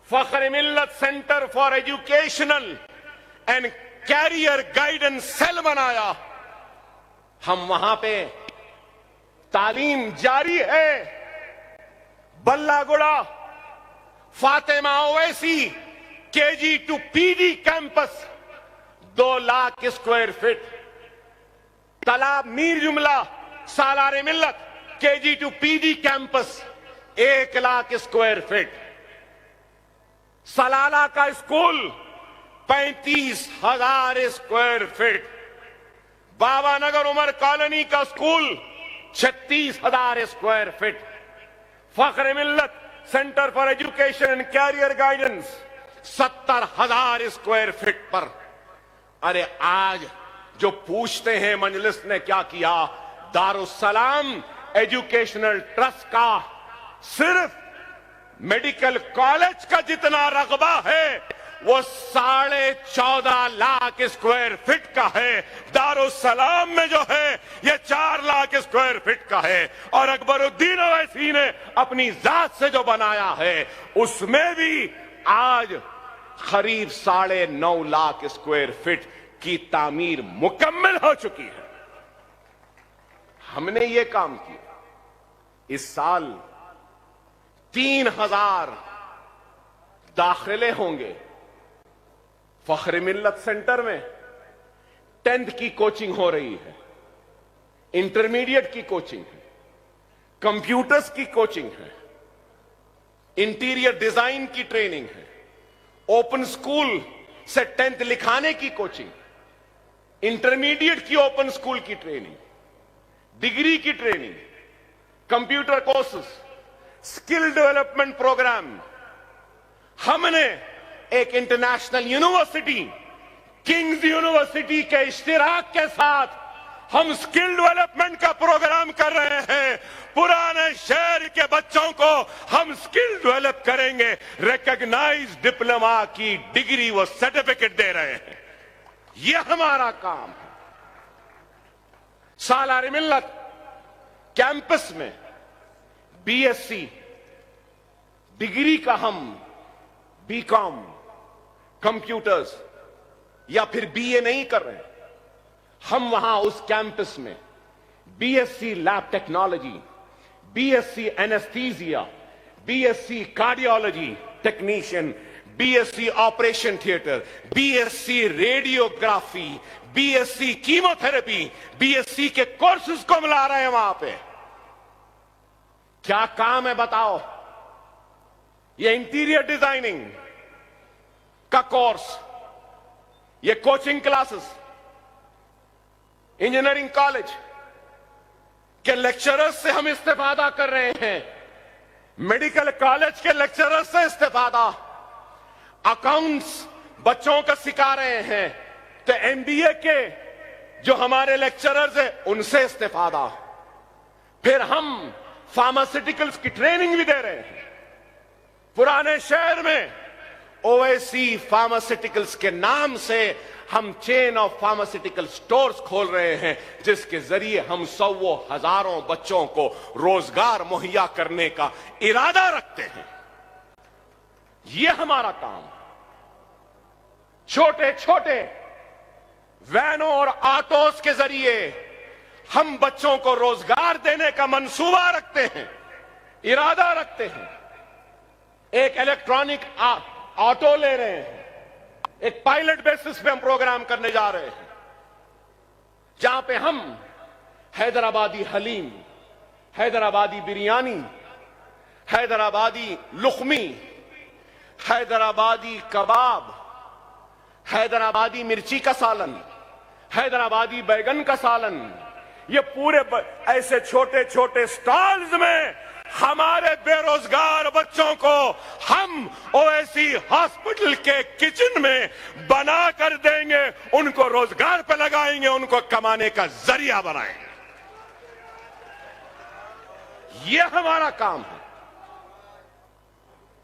Fakhr Millat centre for educational and career guidance cell बनाया। हम वहां पे तालीम जारी है। Ballaguda Fatima Owaisi KG to PG campus 2 lakh square feet. तालाब Mir Jumla Salare Millat KG to PG campus 1 lakh square feet. Salala का school 35,000 square feet. Baba Nagar Umar colony का school 36,000 square feet. Fakhr Millat centre for education and career guidance 70,000 square feet पर। अरे आज जो पूछते हैं मजलिस ने क्या किया, दारुस्सलाम एजुकेशनल ट्रस्ट का सिर्फ मेडिकल कॉलेज का जितना रकबा है वो 14.5 लाख स्क्वायर फीट का है। दारुस्सलाम में जो है ये 4 लाख स्क्वायर फीट का है। और अकबरुद्दीन ओवैसी ने अपनी जात से जो बनाया है उसमें भी आज करीब 9.5 लाख स्क्वायर फीट की तामीर मुकम्मल हो चुकी है। हमने ये काम किया। इस साल 3,000 दाखिले होंगे फख्र मिल्लत सेंटर में। 10th की कोचिंग हो रही है, इंटरमीडिएट की कोचिंग है, कंप्यूटर्स की कोचिंग है, इंटीरियर डिजाइन की ट्रेनिंग है, ओपन स्कूल से 10th लिखाने की कोचिंग, इंटरमीडिएट की ओपन स्कूल की ट्रेनिंग, डिग्री की training, computer courses, skill development program. हमने एक इंटरनेशनल यूनिवर्सिटी किंग्स यूनिवर्सिटी के इश्तिराक के साथ हम स्किल डेवलपमेंट का प्रोग्राम कर रहे हैं। पुराने शहर के बच्चों को हम स्किल डेवलप करेंगे, रिकॉग्नाइज्ड डिप्लोमा की डिग्री व सर्टिफिकेट दे रहे हैं। यह हमारा काम है। सालारे मिल्लत कैंपस में बीएससी डिग्री का हम बीकॉम कंप्यूटर्स या फिर बीए नहीं कर रहे हैं। हम वहां उस कैंपस में BSc lab technology, BSc anaesthesia, BSc cardiology technician, BSc operation theatre, BSc radiography, BSc chemotherapy, BSc के कोर्सेज को मिला रहे हैं वहां पे। क्या काम है बताओ? ये इंटीरियर डिजाइनिंग का कोर्स, ये कोचिंग क्लासेस, इंजीनियरिंग कॉलेज के लेक्चरर्स से हम इस्तेफादा कर रहे हैं, मेडिकल कॉलेज के लेक्चरर्स से इस्तेफादा, अकाउंट्स बच्चों को सिखा रहे हैं, तो एमबीए के जो हमारे लेक्चरर्स हैं उनसे इस्तेफादा। फिर हम फार्मास्यूटिकल्स की ट्रेनिंग भी दे रहे हैं। पुराने शहर में ओवैसी फार्मास्यूटिकल्स के नाम से हम चेन ऑफ फार्मास्यूटिकल स्टोर्स खोल रहे हैं, जिसके जरिए हम 100 हजारों बच्चों को रोजगार मुहैया करने का इरादा रखते हैं। यह हमारा काम। छोटे छोटे वैनों और ऑटोस के जरिए हम बच्चों को रोजगार देने का मंसूबा रखते हैं, इरादा रखते हैं। एक इलेक्ट्रॉनिक ऑटो ले रहे हैं, एक पायलट बेसिस पे हम प्रोग्राम करने जा रहे हैं, जहां पे हम हैदराबादी हलीम, हैदराबादी बिरयानी, हैदराबादी लुकमी, हैदराबादी कबाब, हैदराबादी मिर्ची का सालन, हैदराबादी बैगन का सालन, ये पूरे ऐसे छोटे छोटे स्टॉल्स में हमारे बेरोजगार बच्चों को हम ओएसी हॉस्पिटल के किचन में बना कर देंगे, उनको रोजगार पे लगाएंगे, उनको कमाने का जरिया बनाएंगे। ये हमारा काम है,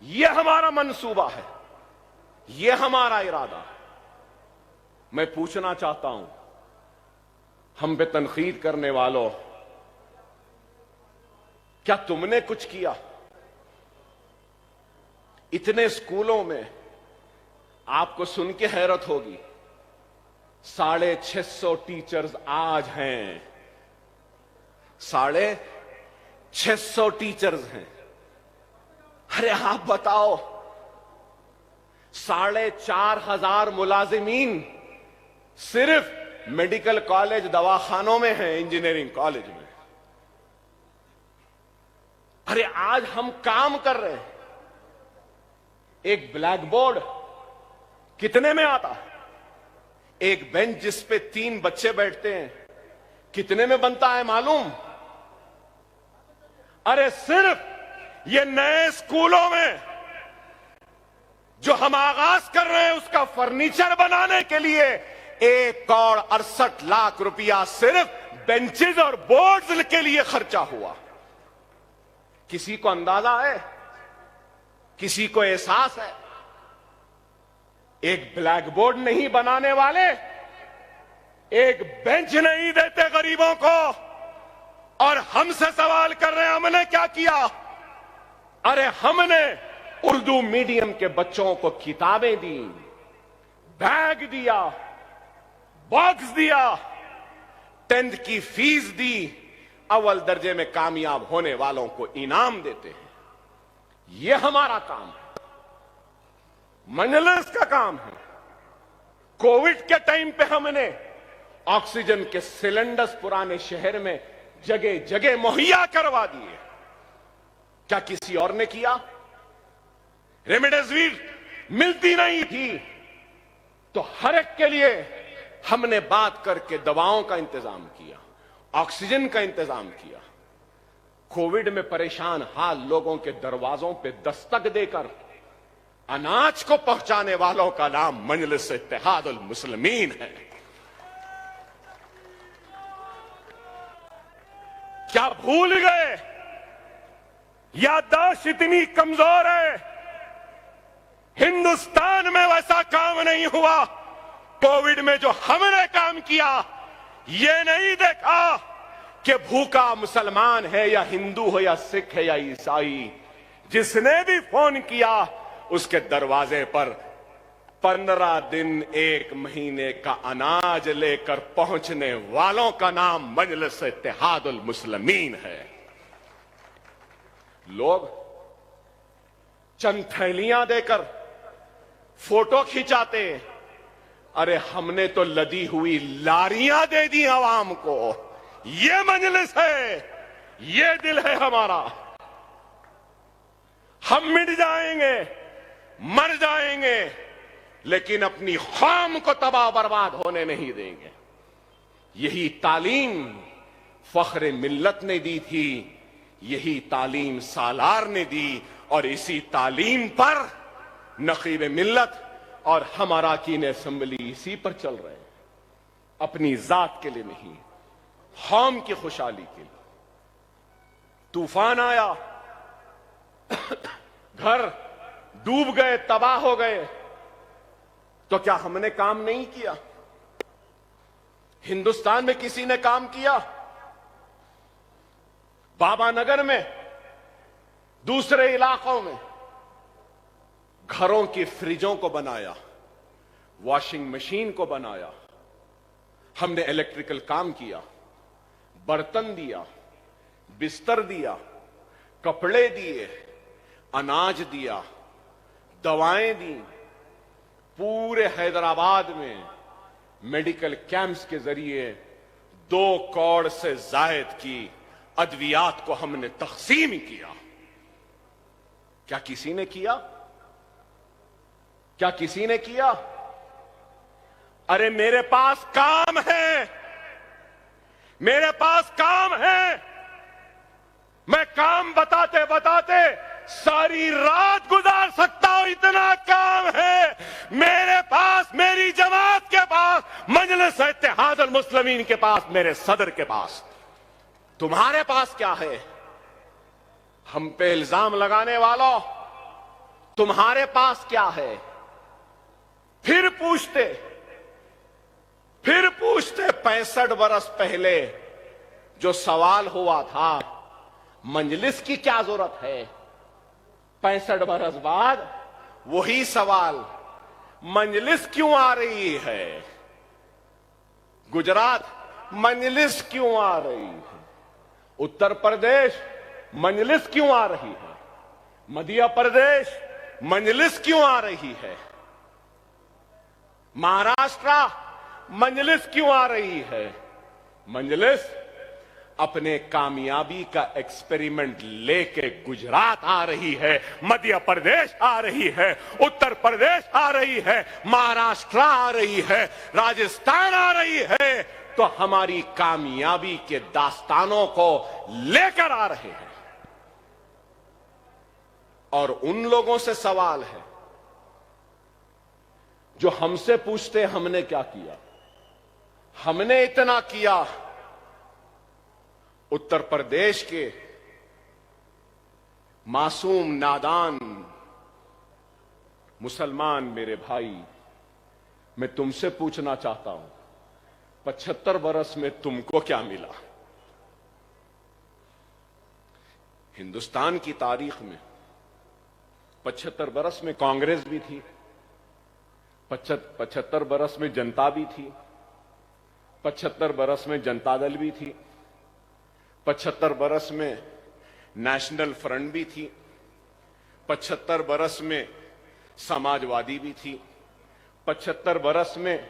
ये हमारा मंसूबा है, ये हमारा इरादा है। मैं पूछना चाहता हूं, हम पे तनकीद करने वालों, क्या तुमने कुछ किया? इतने स्कूलों में आपको सुन के हैरत होगी, 650 टीचर्स आज हैं, 650 टीचर्स हैं। अरे आप बताओ, 4,500 मुलाजिमीन सिर्फ मेडिकल कॉलेज दवाखानों में हैं, इंजीनियरिंग कॉलेज में। अरे आज हम काम कर रहे हैं, एक ब्लैक बोर्ड कितने में आता है? एक बेंच जिस पे 3 बच्चे बैठते हैं कितने में बनता है मालूम? अरे सिर्फ ये नए स्कूलों में जो हम आगाज कर रहे हैं उसका फर्नीचर बनाने के लिए 1,68,00,000 रुपया सिर्फ बेंचेज और बोर्ड्स के लिए खर्चा हुआ। किसी को अंदाजा है? किसी को एहसास है? एक ब्लैक बोर्ड नहीं बनाने वाले, एक बेंच नहीं देते गरीबों को, और हमसे सवाल कर रहे हैं हमने क्या किया? अरे हमने उर्दू मीडियम के बच्चों को किताबें दी, बैग दिया, बॉक्स दिया, 10th की फीस दी, अव्वल दर्जे में कामयाब होने वालों को इनाम देते हैं। यह हमारा काम है, मजलिस का काम है। कोविड के टाइम पे हमने ऑक्सीजन के सिलेंडर्स पुराने शहर में जगह जगह मुहैया करवा दिए। क्या किसी और ने किया? रेमडेसिविर मिलती नहीं थी तो हर एक के लिए हमने बात करके दवाओं का इंतजाम किया, ऑक्सीजन का इंतजाम किया। कोविड में परेशान हाल लोगों के दरवाजों पे दस्तक देकर अनाज को पहुंचाने वालों का नाम मजलिस इत्तेहादुल मुस्लिमीन है। क्या भूल गए? याददाश्त इतनी कमजोर है, हिंदुस्तान में वैसा काम नहीं हुआ। कोविड में जो हमने काम किया, ये नहीं देखा कि भूखा मुसलमान है या हिंदू हो या सिख है या ईसाई। जिसने भी फोन किया उसके दरवाजे पर 15 दिन 1 महीने का अनाज लेकर पहुंचने वालों का नाम मजलिस इत्तेहादुल मुस्लिमीन है। लोग चंद थैलियां देकर फोटो खिंचाते, अरे हमने तो लदी हुई लारियां दे दी आवाम को। ये मजलिस है, ये दिल है हमारा। हम मिट जाएंगे, मर जाएंगे, लेकिन अपनी कौम को तबाह बर्बाद होने नहीं देंगे। यही तालीम फख्र मिल्लत ने दी थी, यही तालीम सालार ने दी, और इसी तालीम पर नकीब मिल्लत और हमारा कीन असेंबली इसी पर चल रहे हैं। अपनी जात के लिए नहीं, कौम की खुशहाली के लिए। तूफान आया, घर डूब गए, तबाह हो गए, तो क्या हमने काम नहीं किया? हिंदुस्तान में किसी ने काम किया? बाबानगर में, दूसरे इलाकों में घरों की फ्रिजों को बनाया, वॉशिंग मशीन को बनाया, हमने इलेक्ट्रिकल काम किया, बर्तन दिया, बिस्तर दिया, कपड़े दिए, अनाज दिया, दवाएं दी। पूरे हैदराबाद में मेडिकल कैंप्स के जरिए 2 करोड़ से जायद की अद्वियात को हमने तकसीम किया। क्या किसी ने किया? क्या किसी ने किया? अरे मेरे पास काम है, मेरे पास काम है। मैं काम बताते बताते सारी रात गुजार सकता हूं, इतना काम है मेरे पास, मेरी जमात के पास, मजलिस इत्तेहादुल मुस्लिमीन के पास, मेरे सदर के पास। तुम्हारे पास क्या है? हम पे इल्जाम लगाने वालों, तुम्हारे पास क्या है? फिर पूछते 65 बरस पहले जो सवाल हुआ था, मजलिस की क्या जरूरत है? 65 बरस बाद वही सवाल, मजलिस क्यों आ रही है? गुजरात मजलिस क्यों आ रही है? उत्तर प्रदेश मजलिस क्यों आ रही है? मध्य प्रदेश मजलिस क्यों आ रही है? महाराष्ट्र मजलिस क्यों आ रही है? मजलिस अपने कामयाबी का एक्सपेरिमेंट लेके गुजरात आ रही है, मध्य प्रदेश आ रही है, उत्तर प्रदेश आ रही है, महाराष्ट्र आ रही है, राजस्थान आ रही है। तो हमारी कामयाबी के दास्तानों को लेकर आ रहे हैं। और उन लोगों से सवाल है जो हमसे पूछते हमने क्या किया? हमने इतना किया। उत्तर प्रदेश के मासूम नादान मुसलमान मेरे भाई, मैं तुमसे पूछना चाहता हूं, 75 बरस में तुमको क्या मिला? हिंदुस्तान की तारीख में 75 बरस में कांग्रेस भी थी, 75 बरस में जनता भी थी, 75 बरस में जनता दल भी थी, 75 बरस में नेशनल फ्रंट भी थी, 75 बरस में समाजवादी भी थी, 75 बरस में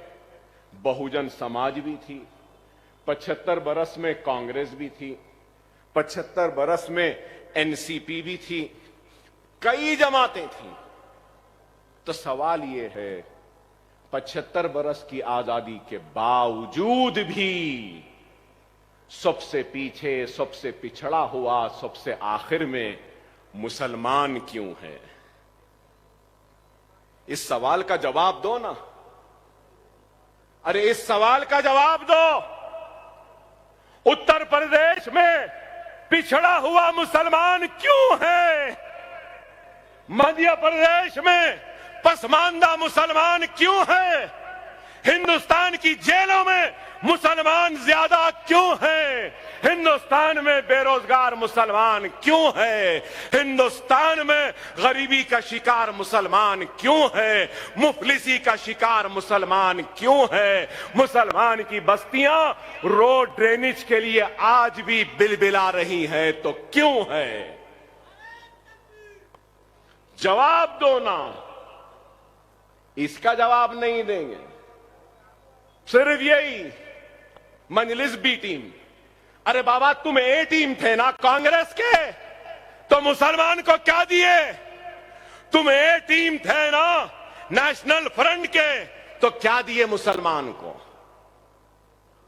बहुजन समाज भी थी, 75 बरस में कांग्रेस भी थी, 75 बरस में एनसीपी भी थी, कई जमातें थी। तो सवाल यह है, 75 बरस की आजादी के बावजूद भी सबसे पीछे, सबसे पिछड़ा हुआ, सबसे आखिर में मुसलमान क्यों है? इस सवाल का जवाब दो ना। अरे इस सवाल का जवाब दो। उत्तर प्रदेश में पिछड़ा हुआ मुसलमान क्यों है? मध्य प्रदेश में पसमानदा मुसलमान क्यों है? हिंदुस्तान की जेलों में मुसलमान ज्यादा क्यों है? हिंदुस्तान में बेरोजगार मुसलमान क्यों है? हिंदुस्तान में गरीबी का शिकार मुसलमान क्यों है? मुफलिसी का शिकार मुसलमान क्यों है? मुसलमान की बस्तियां रोड ड्रेनेज के लिए आज भी बिलबिला रही हैं, तो क्यों है? जवाब दो ना। इसका जवाब नहीं देंगे। सिर्फ यही मजलिस बी टीम। अरे बाबा तुम ए टीम थे ना कांग्रेस के, तो मुसलमान को क्या दिए? तुम ए टीम थे ना नेशनल फ्रंट के, तो क्या दिए मुसलमान को?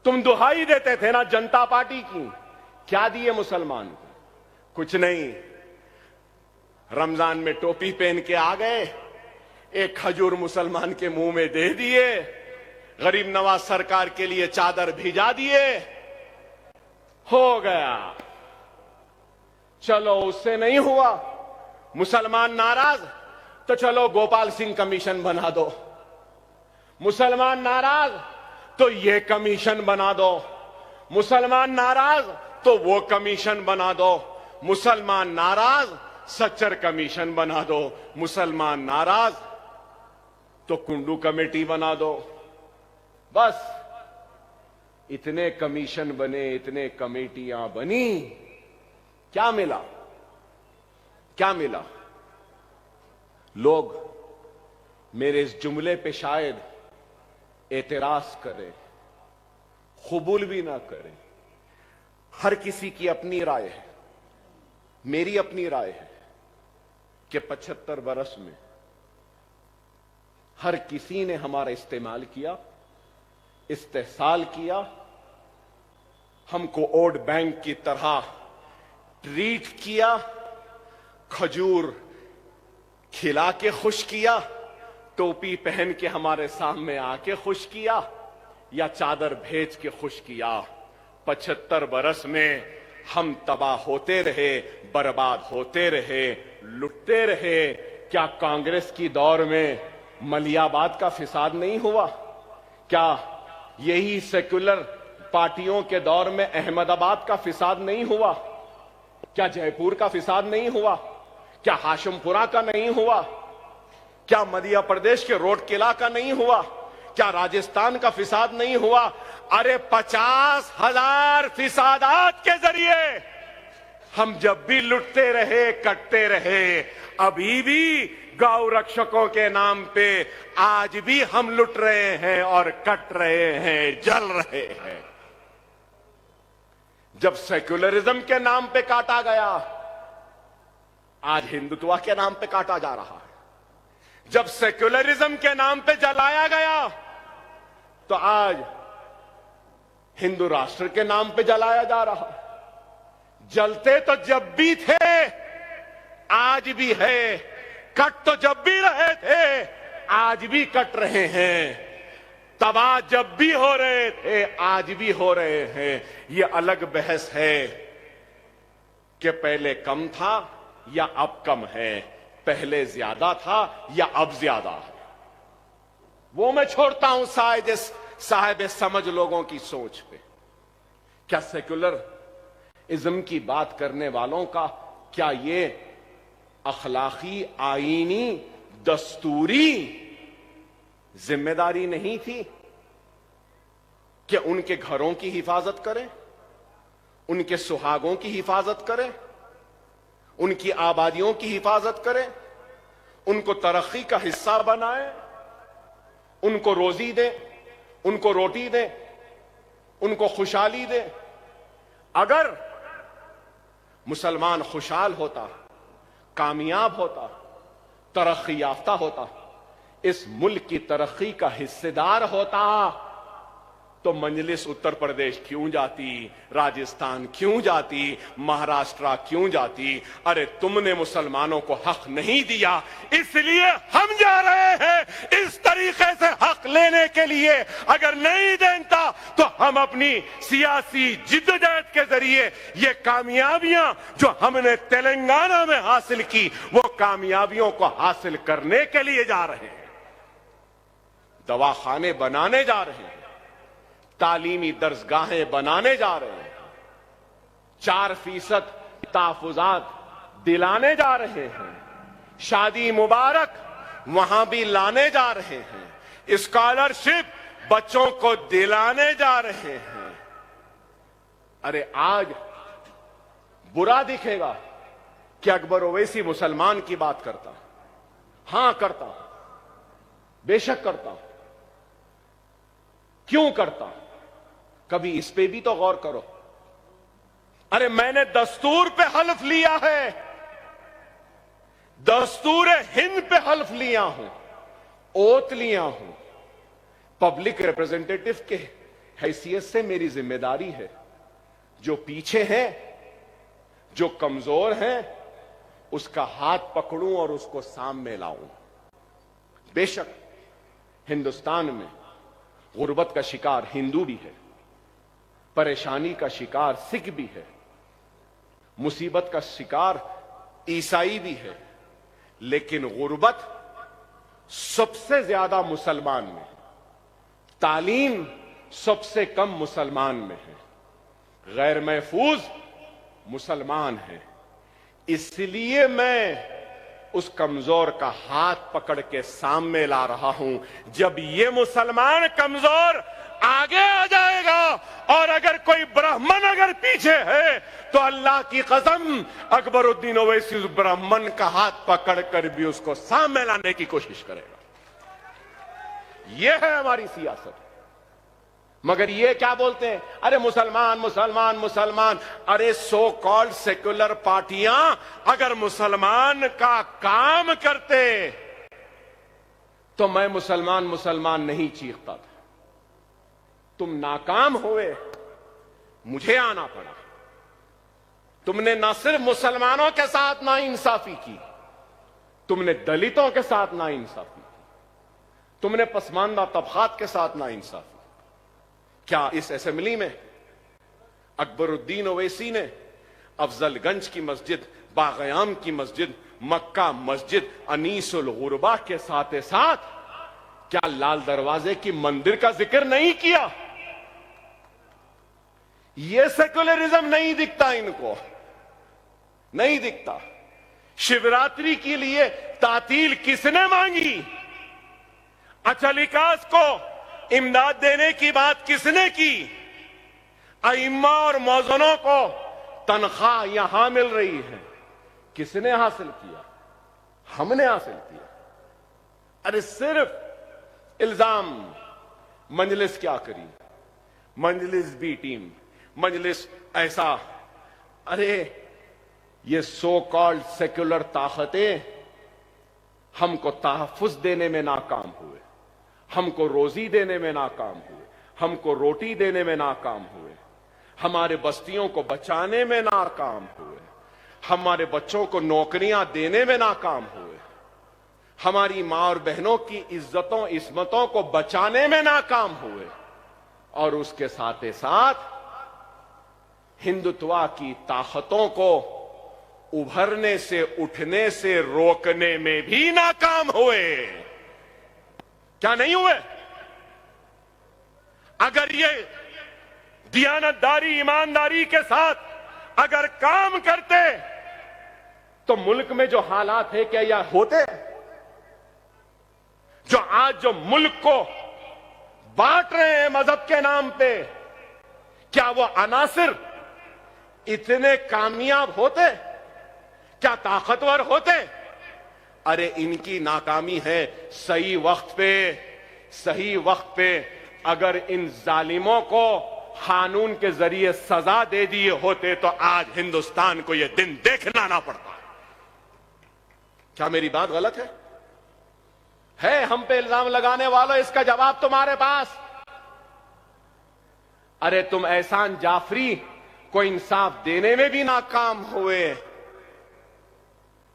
तुम दुहाई देते थे ना जनता पार्टी की, क्या दिए मुसलमान को? कुछ नहीं। रमजान में टोपी पहन के आ गए, एक खजूर मुसलमान के मुंह में दे दिए, गरीब नवाज सरकार के लिए चादर भिजा दिए, हो गया। चलो उससे नहीं हुआ, मुसलमान नाराज, तो चलो गोपाल सिंह कमीशन बना दो। मुसलमान नाराज तो ये कमीशन बना दो, मुसलमान नाराज तो वो कमीशन बना दो, मुसलमान नाराज सच्चर कमीशन बना दो, मुसलमान नाराज तो कुंडू कमेटी बना दो। बस इतने कमीशन बने, इतने कमेटियां बनी, क्या मिला? क्या मिला? लोग मेरे इस जुमले पे शायद एतराज करें, कबूल भी ना करें। हर किसी की अपनी राय है, मेरी अपनी राय है कि 75 बरस में हर किसी ने हमारा इस्तेमाल किया, इस्तेहसाल किया, हमको वोट बैंक की तरह ट्रीट किया, खजूर खिला के खुश किया, टोपी पहन के हमारे सामने आके खुश किया, या चादर भेज के खुश किया। 75 बरस में हम तबाह होते रहे, बर्बाद होते रहे, लुटते रहे। क्या कांग्रेस की दौर में मलियाबाद का फिसाद नहीं हुआ? क्या यही सेक्युलर पार्टियों के दौर में अहमदाबाद का फिसाद नहीं हुआ? क्या जयपुर का फिसाद नहीं हुआ? क्या हाशिमपुरा का नहीं हुआ? क्या मध्य प्रदेश के रोड किला का नहीं हुआ? क्या राजस्थान का फिसाद नहीं हुआ? अरे 50,000 फिसादात के जरिए हम जब भी लुटते रहे, कटते रहे। अभी भी गौ रक्षकों के नाम पे आज भी हम लुट रहे हैं और कट रहे हैं, जल रहे हैं। जब सेक्युलरिज्म के नाम पे काटा गया, आज हिंदुत्व के नाम पे काटा जा रहा है। जब सेक्युलरिज्म के नाम पे जलाया गया, तो आज हिंदू राष्ट्र के नाम पे जलाया जा रहा है। जलते तो जब भी थे, आज भी है। कट तो जब भी रहे थे, आज भी कट रहे हैं। तबाह जब भी हो रहे थे, आज भी हो रहे हैं। ये अलग बहस है कि पहले कम था या अब कम है, पहले ज्यादा था या अब ज्यादा है। वो मैं छोड़ता हूं साहिब समझ लोगों की सोच पे। क्या सेक्युलर इज्म की बात करने वालों का क्या ये अखलाकी, आईनी, दस्तूरी जिम्मेदारी नहीं थी कि उनके घरों की हिफाजत करें, उनके सुहागों की हिफाजत करें, उनकी आबादियों की हिफाजत करें, उनको तरक्की का हिस्सा बनाएं, उनको रोजी दें, उनको रोटी दें, उनको खुशहाली दें। अगर मुसलमान खुशहाल होता, कामयाब होता, तरक्की याफ्ता होता, इस मुल्क की तरक्की का हिस्सेदार होता, तो मजलिस उत्तर प्रदेश क्यों जाती, राजस्थान क्यों जाती, महाराष्ट्र क्यों जाती? अरे तुमने मुसलमानों को हक नहीं दिया, इसलिए हम जा रहे हैं इस तरीके से हक लेने के लिए। अगर नहीं देता तो हम अपनी सियासी जिद्दोजहद के जरिए ये कामयाबियां जो हमने तेलंगाना में हासिल की, वो कामयाबियों को हासिल करने के लिए जा रहे हैं। दवाखाने बनाने जा रहे हैं, तालीमी दर्सगाहें बनाने जा रहे हैं, 4% तहफुजात दिलाने जा रहे हैं, शादी मुबारक वहां भी लाने जा रहे हैं, स्कॉलरशिप बच्चों को दिलाने जा रहे हैं। अरे आज बुरा दिखेगा कि अकबर ओवैसी मुसलमान की बात करता। हां करता, बेशक करता। क्यों करता? कभी इस पे भी तो गौर करो। अरे मैंने दस्तूर पे हल्फ लिया है, दस्तूर हिंद पे हल्फ लिया हूं, ओत लिया हूं। पब्लिक रिप्रेजेंटेटिव के हैसियत से मेरी जिम्मेदारी है, जो पीछे हैं, जो कमजोर हैं, उसका हाथ पकड़ूं और उसको सामने लाऊं। बेशक हिंदुस्तान में गुर्बत का शिकार हिंदू भी है, परेशानी का शिकार सिख भी है, मुसीबत का शिकार ईसाई भी है, लेकिन गुर्बत सबसे ज्यादा मुसलमान में है, तालीम सबसे कम मुसलमान में है, गैर महफूज मुसलमान है। इसलिए मैं उस कमजोर का हाथ पकड़ के सामने ला रहा हूं। जब ये मुसलमान कमजोर आगे आ जाएगा और अगर कोई ब्राह्मण अगर पीछे है तो अल्लाह की कसम अकबरुद्दीन ओवैसी उस ब्राह्मण का हाथ पकड़कर भी उसको सामने लाने की कोशिश करेगा। यह है हमारी सियासत। मगर ये क्या बोलते हैं, अरे मुसलमान मुसलमान मुसलमान। अरे सो कॉल्ड सेक्युलर पार्टियां अगर मुसलमान का काम करते तो मैं मुसलमान मुसलमान नहीं चीखता था। तुम नाकाम हुए, मुझे आना पड़ा। तुमने न सिर्फ मुसलमानों के साथ नाइंसाफी की, तुमने दलितों के साथ नाइंसाफी की, तुमने पसमानदा तबकात के साथ नाइंसाफी। क्या इस असेंबली में अकबरुद्दीन ओवैसी ने अफजलगंज की मस्जिद, बागयाम की मस्जिद, मक्का मस्जिद, अनीसुल गुरबा के साथ साथ क्या लाल दरवाजे की मंदिर का जिक्र नहीं किया? यह सेक्युलरिज्म नहीं दिखता इनको, नहीं दिखता। शिवरात्रि के लिए तातील किसने मांगी? अचलिकास को इमदाद देने की बात किसने की? अइम्मा और मौजनों को तनख्वाह यहां मिल रही है, किसने हासिल किया? हमने हासिल किया। अरे सिर्फ इल्जाम। मजलिस क्या करी? मजलिस बी टीम, मजलिस ऐसा। अरे ये सो कॉल्ड सेक्युलर ताकतें हमको तहफ्फुज देने में नाकाम हुए, हमको रोजी देने में नाकाम हुए, हमको रोटी देने में नाकाम हुए, हमारे बस्तियों को बचाने में नाकाम हुए, हमारे बच्चों को नौकरियां देने में नाकाम हुए, हमारी मां और बहनों की इज्जतों इस्मतों को बचाने में नाकाम हुए, और उसके साथ ही साथ हिंदुत्व की ताकतों को उभरने से, उठने से रोकने में भी नाकाम हुए। क्या नहीं हुए? अगर ये दियानतदारी, ईमानदारी के साथ अगर काम करते तो मुल्क में जो हालात है क्या यह होते? जो आज जो मुल्क को बांट रहे हैं मजहब के नाम पे, क्या वो अनासिर इतने कामयाब होते? क्या ताकतवर होते? अरे इनकी नाकामी है सही वक्त पे, सही वक्त पे अगर इन जालिमों को कानून के जरिए सजा दे दिए होते तो आज हिंदुस्तान को यह दिन देखना ना पड़ता। क्या मेरी बात गलत है? हम पे इल्जाम लगाने वालों, इसका जवाब तुम्हारे पास। अरे तुम एहसान जाफरी को इंसाफ देने में भी नाकाम हुए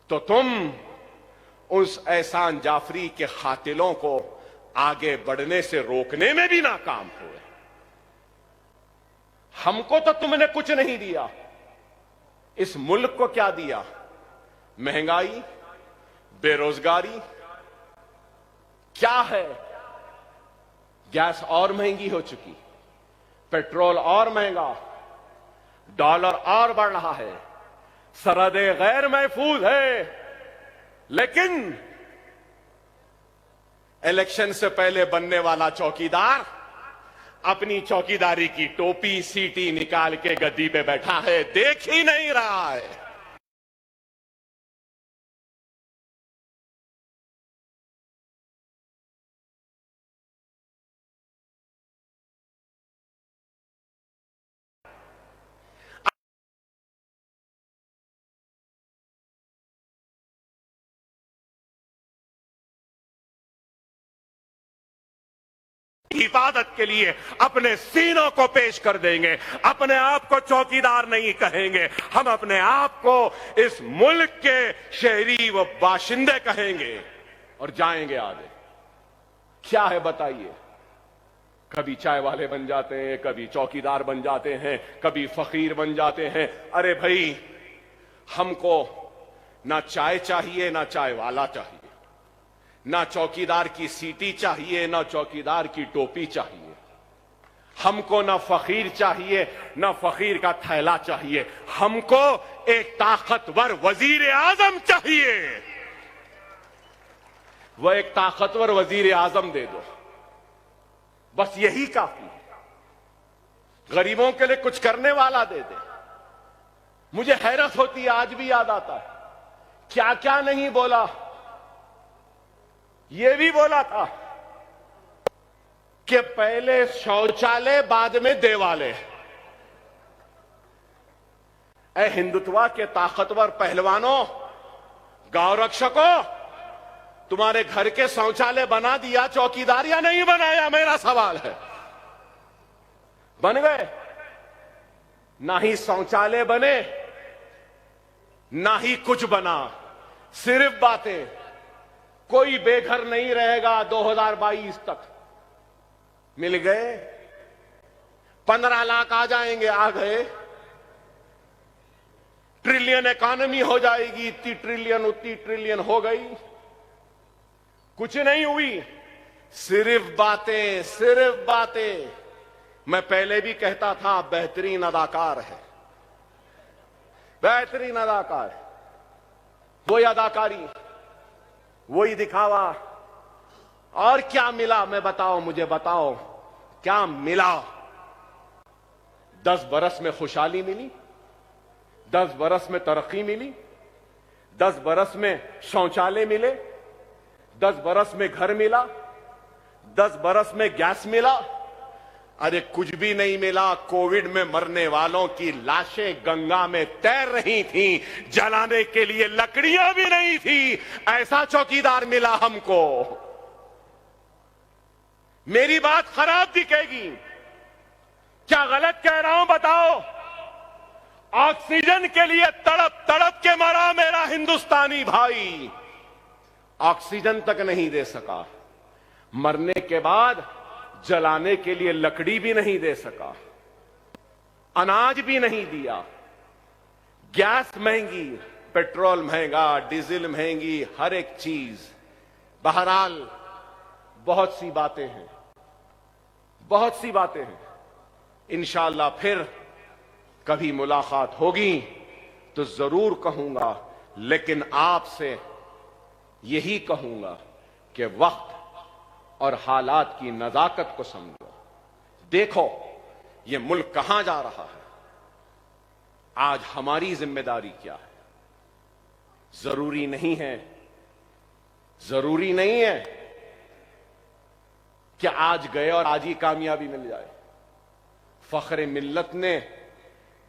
तो तुम उस एहसान जाफरी के कातिलों को आगे बढ़ने से रोकने में भी नाकाम हुए। हमको तो तुमने कुछ नहीं दिया, इस मुल्क को क्या दिया? महंगाई, बेरोजगारी क्या है? गैस और महंगी हो चुकी, पेट्रोल और महंगा, डॉलर और बढ़ रहा है, सरहदें गैर महफूज है। लेकिन इलेक्शन से पहले बनने वाला चौकीदार अपनी चौकीदारी की टोपी सीटी निकाल के गद्दी पे बैठा है, देख ही नहीं रहा है। हिफाजत के लिए अपने सीनों को पेश कर देंगे, अपने आप को चौकीदार नहीं कहेंगे, हम अपने आप को इस मुल्क के शहरी व बाशिंदे कहेंगे और जाएंगे आगे। क्या है बताइए? कभी चाय वाले बन जाते हैं, कभी चौकीदार बन जाते हैं, कभी फकीर बन जाते हैं। अरे भाई, हमको ना चाय चाहिए ना चाय वाला चाहिए, ना चौकीदार की सीटी चाहिए ना चौकीदार की टोपी चाहिए, हमको ना फकीर चाहिए ना फकीर का थैला चाहिए, हमको एक ताकतवर वजीर आजम चाहिए। वह एक ताकतवर वजीर आजम दे दो, बस यही काफी है। गरीबों के लिए कुछ करने वाला दे दे। मुझे हैरत होती है, आज भी याद आता है क्या क्या नहीं बोला। यह भी बोला था कि पहले शौचालय बाद में देवालय। ऐ हिंदुत्व के ताकतवर पहलवानों, गांव रक्षकों, तुम्हारे घर के शौचालय बना दिया, चौकीदार या नहीं बनाया, मेरा सवाल है। बन गए? ना ही शौचालय बने, ना ही कुछ बना, सिर्फ बातें। कोई बेघर नहीं रहेगा 2022 तक। मिल गए? 15 लाख आ जाएंगे, आ गए। ट्रिलियन इकॉनमी हो जाएगी, इतनी ट्रिलियन उतनी ट्रिलियन हो गई। कुछ नहीं हुई, सिर्फ बातें, सिर्फ बातें। मैं पहले भी कहता था बेहतरीन अदाकार है, बेहतरीन अदाकार है। वही अदाकारी, वही दिखावा। और क्या मिला? मैं बताओ, मुझे बताओ क्या मिला? 10 बरस में खुशहाली मिली, 10 बरस में तरक्की मिली, 10 बरस में शौचालय मिले, 10 बरस में घर मिला, 10 बरस में गैस मिला। अरे कुछ भी नहीं मिला। कोविड में मरने वालों की लाशें गंगा में तैर रही थीं, जलाने के लिए लकड़ियां भी नहीं थी। ऐसा चौकीदार मिला हमको। मेरी बात खराब दिखेगी, क्या गलत कह रहा हूं बताओ? ऑक्सीजन के लिए तड़प तड़प के मरा मेरा हिंदुस्तानी भाई, ऑक्सीजन तक नहीं दे सका। मरने के बाद जलाने के लिए लकड़ी भी नहीं दे सका, अनाज भी नहीं दिया। गैस महंगी, पेट्रोल महंगा, डीजल महंगी, हर एक चीज। बहरहाल बहुत सी बातें हैं, बहुत सी बातें हैं। इंशाअल्लाह फिर कभी मुलाकात होगी तो जरूर कहूंगा, लेकिन आपसे यही कहूंगा कि वक्त और हालात की नजाकत को समझो। देखो ये मुल्क कहां जा रहा है। आज हमारी जिम्मेदारी क्या है? जरूरी नहीं है, जरूरी नहीं है कि आज गए और आज ही कामयाबी मिल जाए। फख्र मिल्लत ने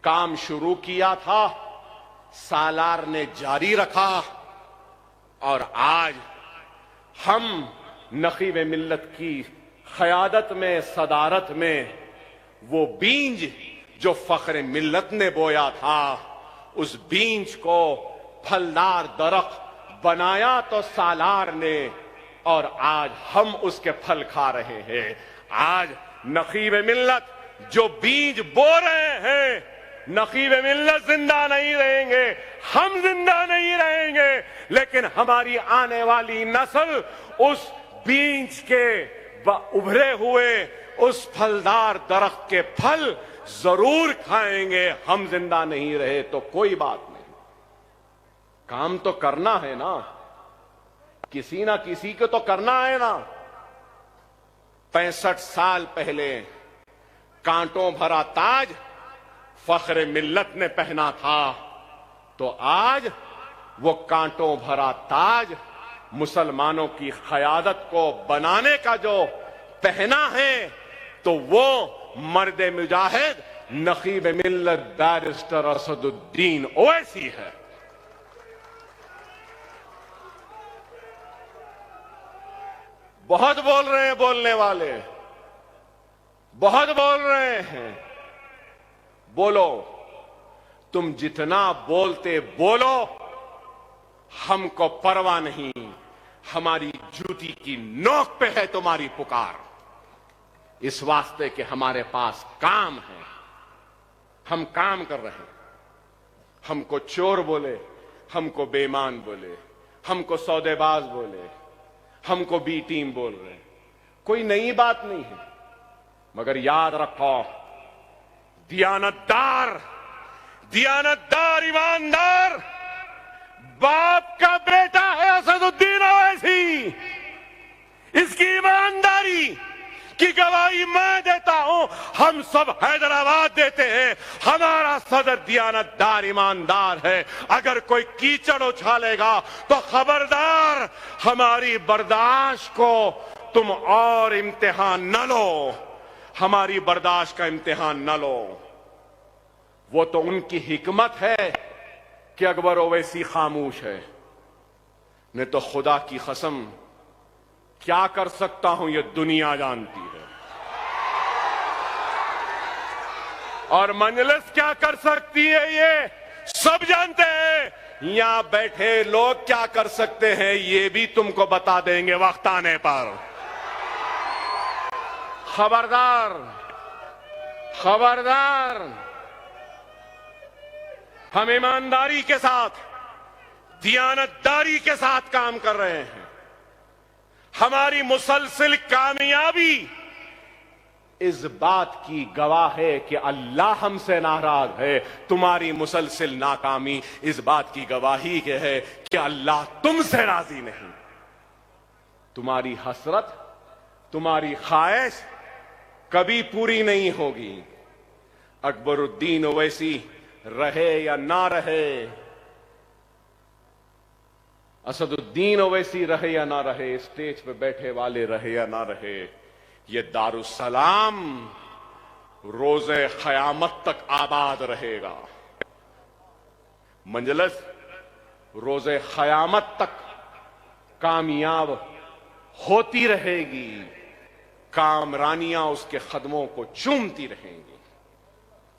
काम शुरू किया था, सालार ने जारी रखा, और आज हम नकीब मिल्लत की क़यादत में, सदारत में, वो बीज जो फख्र मिल्लत ने बोया था, उस बीज को फलदार दरख्त बनाया तो सालार ने, और आज हम उसके फल खा रहे हैं। आज नकीब मिल्लत जो बीज बो रहे हैं, नकीब मिल्लत जिंदा नहीं रहेंगे, हम जिंदा नहीं रहेंगे, लेकिन हमारी आने वाली नस्ल उस बीज के उभरे हुए उस फलदार दरख्त के फल जरूर खाएंगे। हम जिंदा नहीं रहे तो कोई बात नहीं, काम तो करना है ना, किसी ना किसी को तो करना है ना। 65 साल पहले कांटों भरा ताज फख्र मिल्लत ने पहना था, तो आज वो कांटों भरा ताज मुसलमानों की क़यादत को बनाने का जो पहना है, तो वो मर्द मुजाहिद नकीब मिल्लत बैरिस्टर असदुद्दीन ओवैसी है। बहुत बोल रहे हैं बोलने वाले, बहुत बोल रहे हैं। बोलो, तुम जितना बोलते बोलो, हमको परवाह नहीं। हमारी जूती की नोक पे है तुम्हारी पुकार, इस वास्ते कि हमारे पास काम है, हम काम कर रहे हैं। हमको चोर बोले, हमको बेईमान बोले, हमको सौदेबाज बोले, हमको बी टीम बोल रहे, कोई नई बात नहीं है। मगर याद रखो, दियानतदार, दियानतदार, ईमानदार बाप का बेटा है असदुद्दीन ओवैसी। उनकी ईमानदारी की गवाही मैं देता हूं, हम सब हैदराबाद देते हैं। हमारा सदर दियानतदार ईमानदार है। अगर कोई कीचड़ उछालेगा तो खबरदार, हमारी बर्दाश्त को तुम और इम्तिहान न लो, हमारी बर्दाश्त का इम्तिहान न लो। वो तो उनकी हिकमत है कि अकबर ओवैसी खामोश है, नहीं तो खुदा की कसम क्या कर सकता हूं ये दुनिया जानती है, और मजलिस क्या कर सकती है ये सब जानते हैं। यहां बैठे लोग क्या कर सकते हैं ये भी तुमको बता देंगे वक्त आने पर। खबरदार, खबरदार, हम ईमानदारी के साथ, दियानतदारी के साथ काम कर रहे हैं। हमारी मुसलसिल कामयाबी इस बात की गवाह है कि अल्लाह हमसे नाराज है। तुम्हारी मुसलसिल नाकामी इस बात की गवाही के है कि अल्लाह तुमसे राजी नहीं। तुम्हारी हसरत, तुम्हारी ख्वाहिश कभी पूरी नहीं होगी। अकबरुद्दीन ओवैसी रहे या ना रहे, असदुद्दीन ओवैसी रहे या ना रहे, स्टेज पे बैठे वाले रहे या ना रहे, ये दारुस्सलाम रोजे क़यामत तक आबाद रहेगा। मजलिस रोजे क़यामत तक कामयाब होती रहेगी। कामरानियां उसके कदमों को चूमती रहेंगी।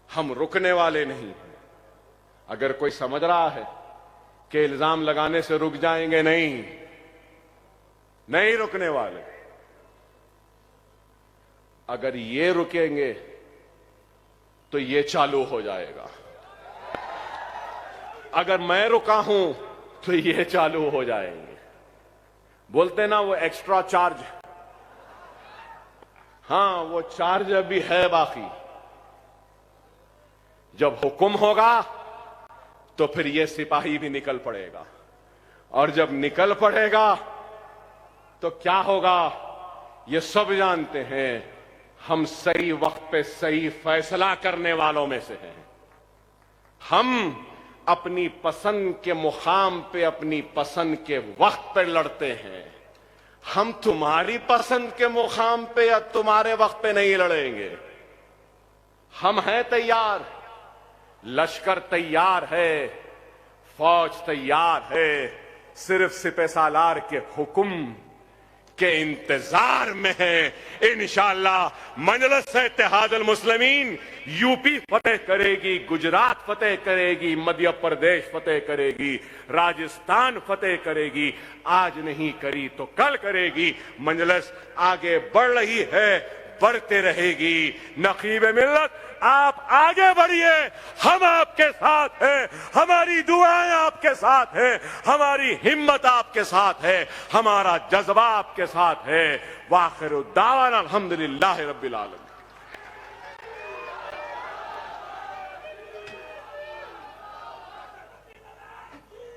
हम रुकने वाले नहीं हैं। अगर कोई समझ रहा है कि इल्जाम लगाने से रुक जाएंगे, नहीं, नहीं रुकने वाले। अगर ये रुकेंगे तो ये चालू हो जाएगा। अगर मैं रुका हूं तो ये चालू हो जाएंगे। बोलते ना वो एक्स्ट्रा चार्ज, हां वो चार्ज अभी है बाकी। जब हुक्म होगा तो फिर ये सिपाही भी निकल पड़ेगा, और जब निकल पड़ेगा तो क्या होगा ये सब जानते हैं। हम सही वक्त पे सही फैसला करने वालों में से हैं। हम अपनी पसंद के मुकाम पे अपनी पसंद के वक्त पे लड़ते हैं। हम तुम्हारी पसंद के मुकाम पे या तुम्हारे वक्त पे नहीं लड़ेंगे। हम हैं तैयार, लश्कर तैयार है, फौज तैयार है, सिर्फ सिपह सालार के हुक्म के इंतजार में है। इंशाअल्लाह मजलिस इत्तेहादुल मुस्लिमीन यूपी फतेह करेगी, गुजरात फतेह करेगी, मध्य प्रदेश फतेह करेगी, राजस्थान फतेह करेगी। आज नहीं करी तो कल करेगी। मजलिस आगे बढ़ रही है, बढ़ते रहेगी। नकीब मिल्लत आप आगे बढ़िए, हम आपके साथ हैं, हमारी दुआएं आपके साथ हैं, हमारी हिम्मत आपके साथ है, हमारा जज्बा आपके साथ है। वाखिरु दावाना अल्हम्दुलिल्लाह रब्बिल आलमीन।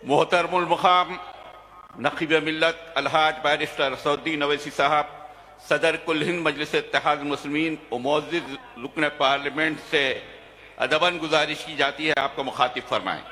मोहतरमुल मुकाम नकीब मिल्लत अलहाज बैरिस्टर असदुद्दीन ओवैसी साहब, सदर कुल हिंद मजलिस इत्तेहादुल मुस्लिमीन और मुअज़्ज़िज़ रुकन पार्लियामेंट से अदबन गुजारिश की जाती है आपको मुखातिब फरमाएं।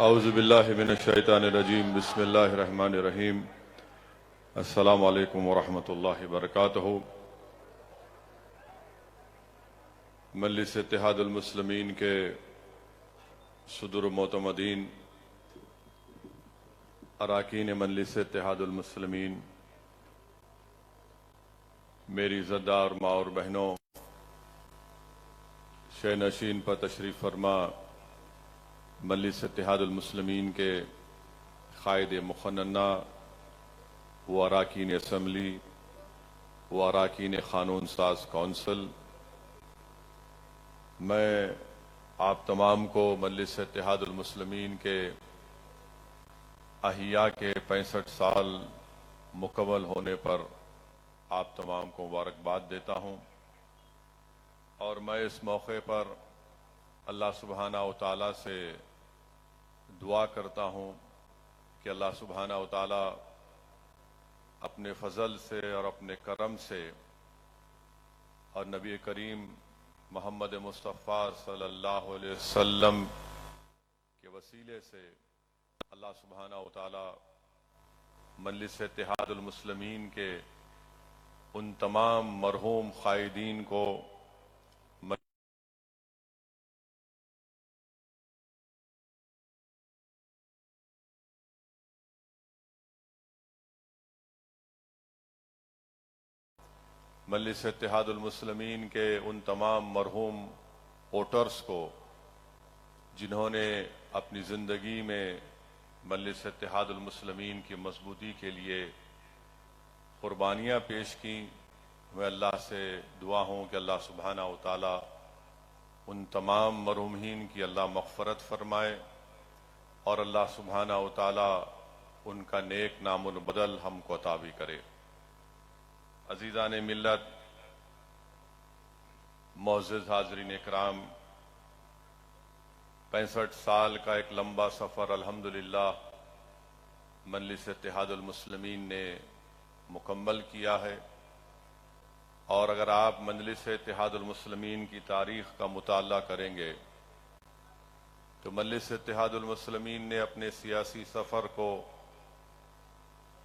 औज़ुबिल्लाहि मिनश्शैतानिर्रजीम बिस्मिल्लाहिर्रहमानिर्रहीम। अस्सलामु अलैकुम वरहमतुल्लाहि वबरकातुहू। मजलिस इत्तेहादुल मुस्लिमीन के सदर मोतमदीन, अराकीन मजलिस इत्तेहादुल मुस्लिमीन, मेरी इज़्ज़तदार माँ और बहनों, शहनशीन पर तशरीफ़ फरमा मजलिस इत्तेहादुल मुस्लिमीन के क़ायद मुखन्ना वो अरकान असम्बली, वो अरकान क़ानून साज कौंसिल, मैं आप तमाम को मजलिस इत्तेहादुल मुस्लिमीन के अहिया के 65 साल मुकम्मल होने पर आप तमाम को मुबारकबाद देता हूँ। और मैं इस मौके पर अल्लाह सुब्हाना व तआला से दुआ करता हूँ कि अल्लाह सुब्हाना व तआला अपने फजल से और अपने करम से और नबी करीम मोहम्मद मुस्तफ़ा सल्लल्लाहु अलैहि वसल्लम के वसीले से अल्लाह सुब्हाना व तआला मजलिस इत्तेहादुल मुस्लिमीन के उन तमाम मरहूम कायदीन को मजलिस इत्तेहादुल मुस्लिमीन के उन तमाम मरहूम वोटर्स को जिन्होंने अपनी ज़िंदगी में मजलिस इत्तेहादुल मुस्लिमीन की मजबूती के लिए कुर्बानियाँ पेश की, मैं अल्लाह से दुआ हूँ कि अल्लाह सुब्हाना व तआला उन तमाम मरहूमीन की अल्लाह मग़फ़रत फरमाए और अल्लाह सुब्हाना व तआला उनका नेक नामुन बदल हमको अता भी करे। अजीज़ान मिल्लत, मोअज़्ज़िज़ हाज़रीन इकराम, 65 साल का एक लंबा सफ़र अल्हम्दुलिल्लाह मजलिस इत्तेहादुल मुस्लिमीन ने मुकम्मल किया है। और अगर आप मजलिस इत्तेहादुल मुस्लिमीन की तारीख़ का मुताला करेंगे तो मजलिस इत्तेहादुल मुस्लिमीन ने अपने सियासी सफ़र को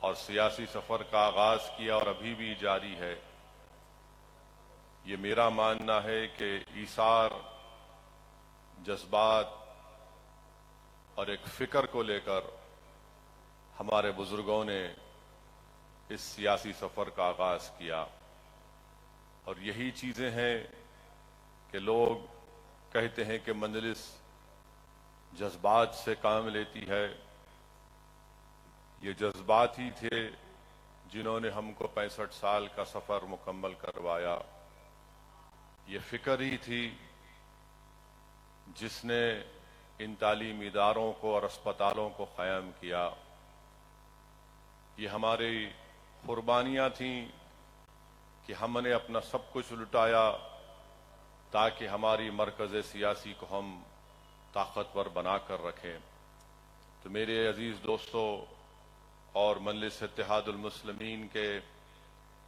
और सियासी सफ़र का आगाज़ किया और अभी भी जारी है। ये मेरा मानना है कि ईसार, जज्बात और एक फ़िक्र को लेकर हमारे बुजुर्गों ने इस सियासी सफ़र का आगाज़ किया और यही चीज़ें हैं कि लोग कहते हैं कि मजलिस जज्बात से काम लेती है। ये जज्बात ही थे जिन्होंने हमको 65 साल का सफ़र मुकम्मल करवाया। ये फ़िक्र ही थी जिसने इन तालीमी इदारों को और अस्पतालों को क़ायम किया। ये हमारी कुर्बानियाँ थीं कि हमने अपना सब कुछ लुटाया ताकि हमारी मरकज़ सियासी को हम ताकतवर बना कर रखें। तो मेरे अजीज़ दोस्तों और मजलिस इत्तेहादुल मुस्लिमीन के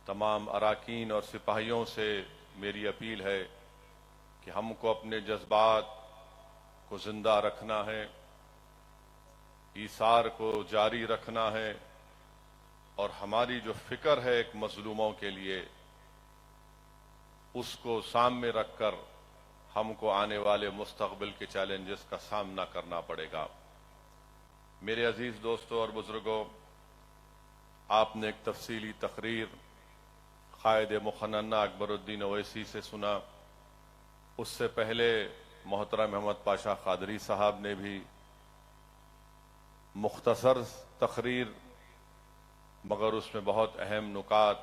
तमाम अरकान और सिपाहियों से मेरी अपील है कि हमको अपने जज्बात को जिंदा रखना है, ईसार को जारी रखना है और हमारी जो फिक्र है एक मजलूमों के लिए, उसको सामने रखकर हमको आने वाले मुस्तकबिल के चैलेंजेस का सामना करना पड़ेगा। मेरे अजीज दोस्तों और बुजुर्गों, आपने एक तफसीली तकरीर कायद मुखन्ना अकबरुद्दीन ओवैसी से सुना। उससे पहले मोहतरम अहमद पाशा कादरी साहब ने भी मुख्तसर तकरीर मगर उसमें बहुत अहम नुकात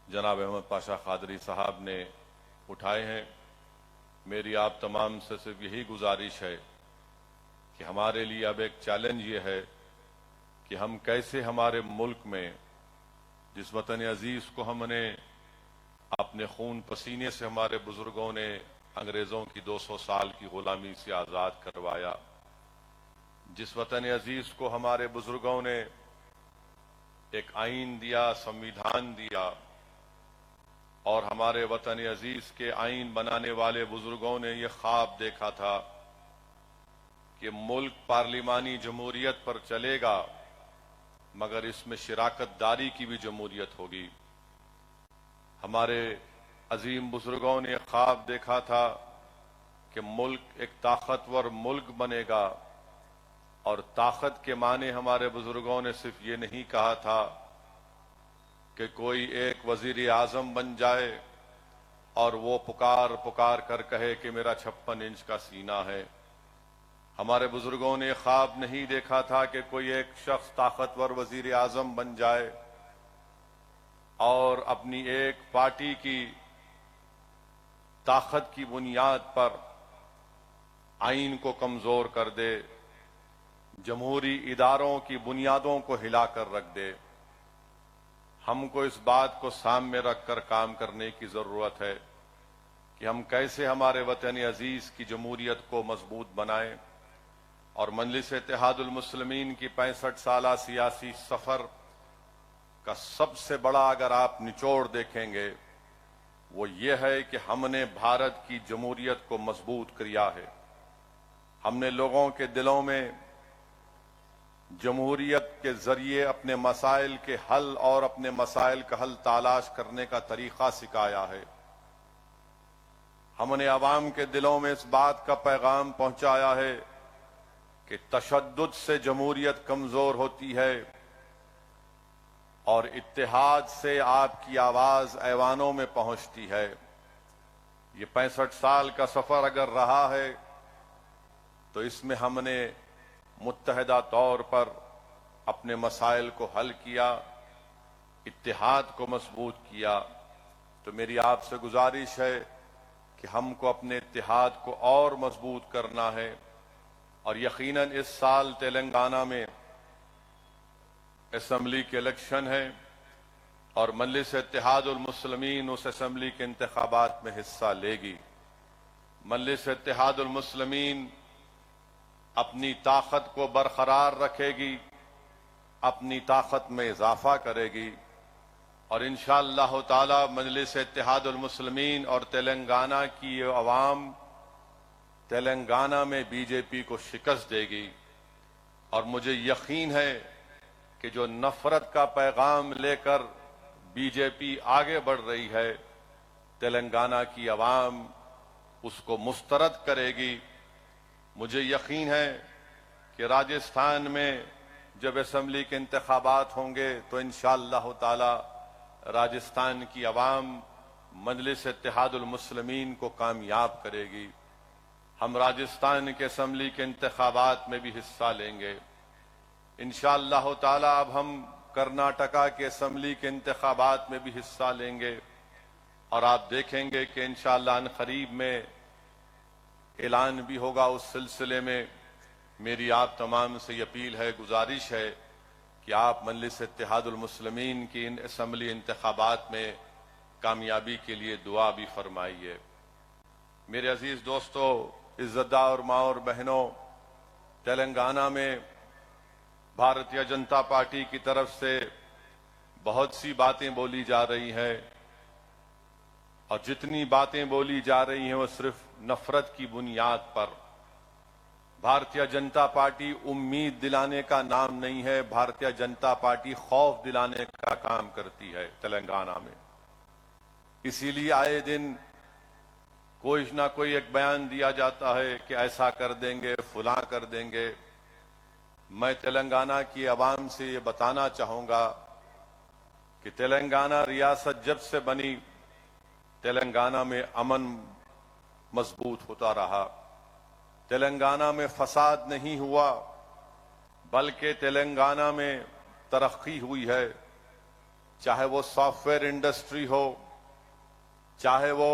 जनाब अहमद पाशा कादरी साहब ने उठाए हैं। मेरी आप तमाम से सिर्फ यही गुजारिश है कि हमारे लिए अब एक चैलेंज ये है कि हम कैसे हमारे मुल्क में जिस वतन अजीज को हमने अपने खून पसीने से हमारे बुजुर्गों ने अंग्रेजों की 200 साल की गुलामी से आजाद करवाया, जिस वतन अजीज को हमारे बुजुर्गों ने एक आइन दिया, संविधान दिया और हमारे वतन अजीज के आइन बनाने वाले बुजुर्गों ने यह ख्वाब देखा था कि मुल्क पार्लिमानी जमहूरियत पर चलेगा मगर इसमें शिराकतदारी की भी जमहूरियत होगी। हमारे अजीम बुजुर्गों ने ख्वाब देखा था कि मुल्क एक ताकतवर मुल्क बनेगा और ताकत के माने हमारे बुजुर्गों ने सिर्फ ये नहीं कहा था कि कोई एक वजीर आजम बन जाए और वो पुकार पुकार कर कहे कि मेरा 56 इंच का सीना है। हमारे बुजुर्गों ने ख्वाब नहीं देखा था कि कोई एक शख्स ताकतवर वजीर आजम बन जाए और अपनी एक पार्टी की ताकत की बुनियाद पर आईन को कमजोर कर दे, जमहूरी इदारों की बुनियादों को हिलाकर रख दे। हमको इस बात को सामने रखकर काम करने की जरूरत है कि हम कैसे हमारे वतन अजीज की जमहूरियत को मजबूत बनाएं और मजलिस इत्तेहादुल मुस्लिमीन की 65 साला सियासी सफर का सबसे बड़ा अगर आप निचोड़ देखेंगे वो ये है कि हमने भारत की जमहूरियत को मजबूत किया है। हमने लोगों के दिलों में जमहूरियत के जरिए अपने मसाइल के हल और अपने मसाइल का हल तलाश करने का तरीका सिखाया है। हमने अवाम के दिलों में इस बात का पैगाम पहुंचाया है कि तशद्दुद से जमहूरियत कमजोर होती है और इत्तेहाद से आपकी आवाज ऐवानों में पहुंचती है। ये 65 साल का सफर अगर रहा है तो इसमें हमने मुत्तहदा तौर पर अपने मसाइल को हल किया, इत्तेहाद को मजबूत किया। तो मेरी आपसे गुजारिश है कि हमको अपने इत्तेहाद को और मजबूत करना है और यकीनन इस साल तेलंगाना में असेंबली के इलेक्शन है और मजलिस इत्तेहादुल मुस्लिमीन उस असेंबली के इंतखाबात में हिस्सा लेगी। मजलिस इत्तेहादुल मुस्लिमीन अपनी ताकत को बरकरार रखेगी, अपनी ताकत में इजाफा करेगी और इंशाअल्लाह ताला मजलिस इत्तेहादुल मुस्लिमीन और तेलंगाना की ये अवाम तेलंगाना में बीजेपी को शिकस्त देगी। और मुझे यकीन है कि जो नफरत का पैगाम लेकर बीजेपी आगे बढ़ रही है, तेलंगाना की अवाम उसको मुस्तरद करेगी। मुझे यकीन है कि राजस्थान में जब असेंबली के इंतखाबात होंगे तो इंशाअल्लाह ताला राजस्थान की अवाम मजलिस इत्तेहादुल मुस्लिमीन को कामयाब करेगी। हम राजस्थान के असेंबली के इंतखाबात में भी हिस्सा लेंगे इंशाअल्लाह ताला। अब हम कर्नाटका के असेंबली के इंतखाबात में भी हिस्सा लेंगे और आप देखेंगे कि इंशाअल्लाह अन करीब में ऐलान भी होगा। उस सिलसिले में मेरी आप तमाम से अपील है, गुजारिश है कि आप मजलिस इत्तेहादुल मुस्लिमीन की इन असेंबली इंतखाबात में कामयाबी के लिए दुआ भी फरमाइए। मेरे अजीज दोस्तों, इज्जतदार और माँ और बहनों, तेलंगाना में भारतीय जनता पार्टी की तरफ से बहुत सी बातें बोली जा रही हैं और जितनी बातें बोली जा रही हैं वो सिर्फ नफरत की बुनियाद पर। भारतीय जनता पार्टी उम्मीद दिलाने का नाम नहीं है, भारतीय जनता पार्टी खौफ दिलाने का काम करती है तेलंगाना में। इसीलिए आए दिन कोई ना कोई एक बयान दिया जाता है कि ऐसा कर देंगे, फुला कर देंगे। मैं तेलंगाना की आवाम से ये बताना चाहूंगा कि तेलंगाना रियासत जब से बनी तेलंगाना में अमन मजबूत होता रहा, तेलंगाना में फसाद नहीं हुआ बल्कि तेलंगाना में तरक्की हुई है। चाहे वो सॉफ्टवेयर इंडस्ट्री हो, चाहे वो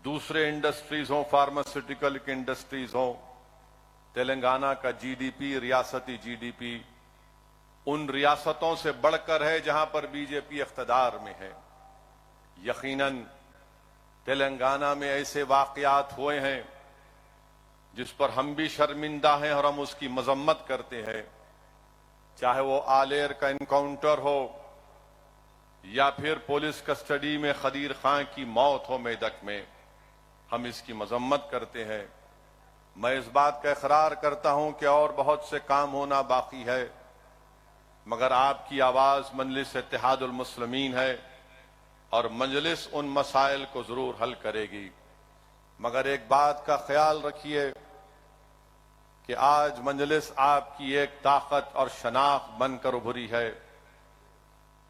दूसरे इंडस्ट्रीज हो, फार्मास्यूटिकल की इंडस्ट्रीज हो, तेलंगाना का जीडीपी, रियासती जीडीपी उन रियासतों से बढ़कर है जहां पर बीजेपी इख्तिदार में है। यकीनन तेलंगाना में ऐसे वाकयात हुए हैं जिस पर हम भी शर्मिंदा हैं और हम उसकी मजम्मत करते हैं। चाहे वो आलेर का इनकाउंटर हो या फिर पुलिस कस्टडी में खदीर खां की मौत हो मेदक में, हम इसकी मजम्मत करते हैं। मैं इस बात का इकरार करता हूं कि और बहुत से काम होना बाकी है, मगर आपकी आवाज मजलिस इत्तेहादुल मुस्लिमीन है और मजलिस उन मसाइल को जरूर हल करेगी। मगर एक बात का ख्याल रखिए कि आज मजलिस आपकी एक ताकत और शनाख्त बनकर उभरी है,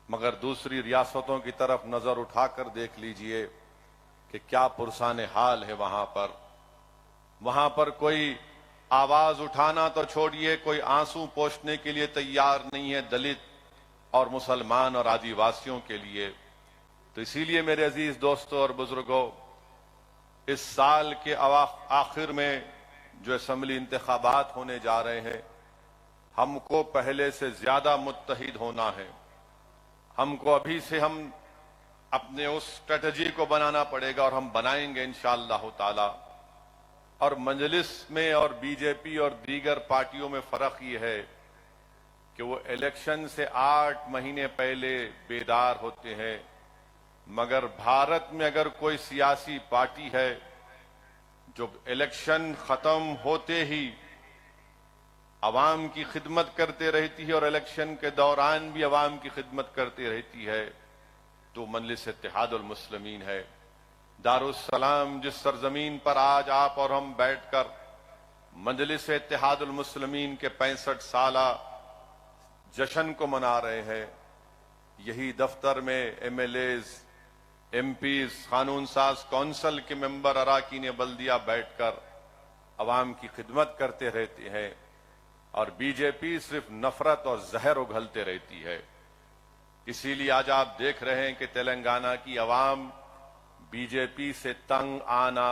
मगर दूसरी रियासतों की तरफ नजर उठाकर देख लीजिए कि क्या पुरसाने हाल है। वहां पर कोई आवाज उठाना तो छोड़िए, कोई आंसू पोंछने के लिए तैयार नहीं है दलित और मुसलमान और आदिवासियों के लिए। तो इसीलिए मेरे अजीज दोस्तों और बुजुर्गों, इस साल के आखिर में जो असेंबली इंतखाबात होने जा रहे हैं, हमको पहले से ज्यादा मुत्तहिद होना है। हमको अभी से हम अपने उस स्ट्रेटजी को बनाना पड़ेगा और हम बनाएंगे इंशाअल्लाह ताला। और मजलिस में और बीजेपी और दीगर पार्टियों में फर्क ये है कि वो इलेक्शन से 8 महीने पहले बेदार होते हैं, मगर भारत में अगर कोई सियासी पार्टी है जो इलेक्शन खत्म होते ही अवाम की खिदमत करते रहती है और इलेक्शन के दौरान भी अवाम की खिदमत करती रहती है, तो मजलिस इत्तेहादुल मुस्लिमीन है। दारुस्सलाम जिस सरजमीन पर आज आप और हम बैठकर मजलिस इत्तेहादुल मुस्लिमीन के 65 साला जश्न को मना रहे हैं, यही दफ्तर में एमएलएज, एमपीज, कानून साज कौंसिल के मेंबर, अराकीन बल्दिया बैठकर अवाम की खिदमत करते रहते हैं और बीजेपी सिर्फ नफरत और जहर उगलते रहती है। इसीलिए आज आप देख रहे हैं कि तेलंगाना की अवाम बीजेपी से तंग आना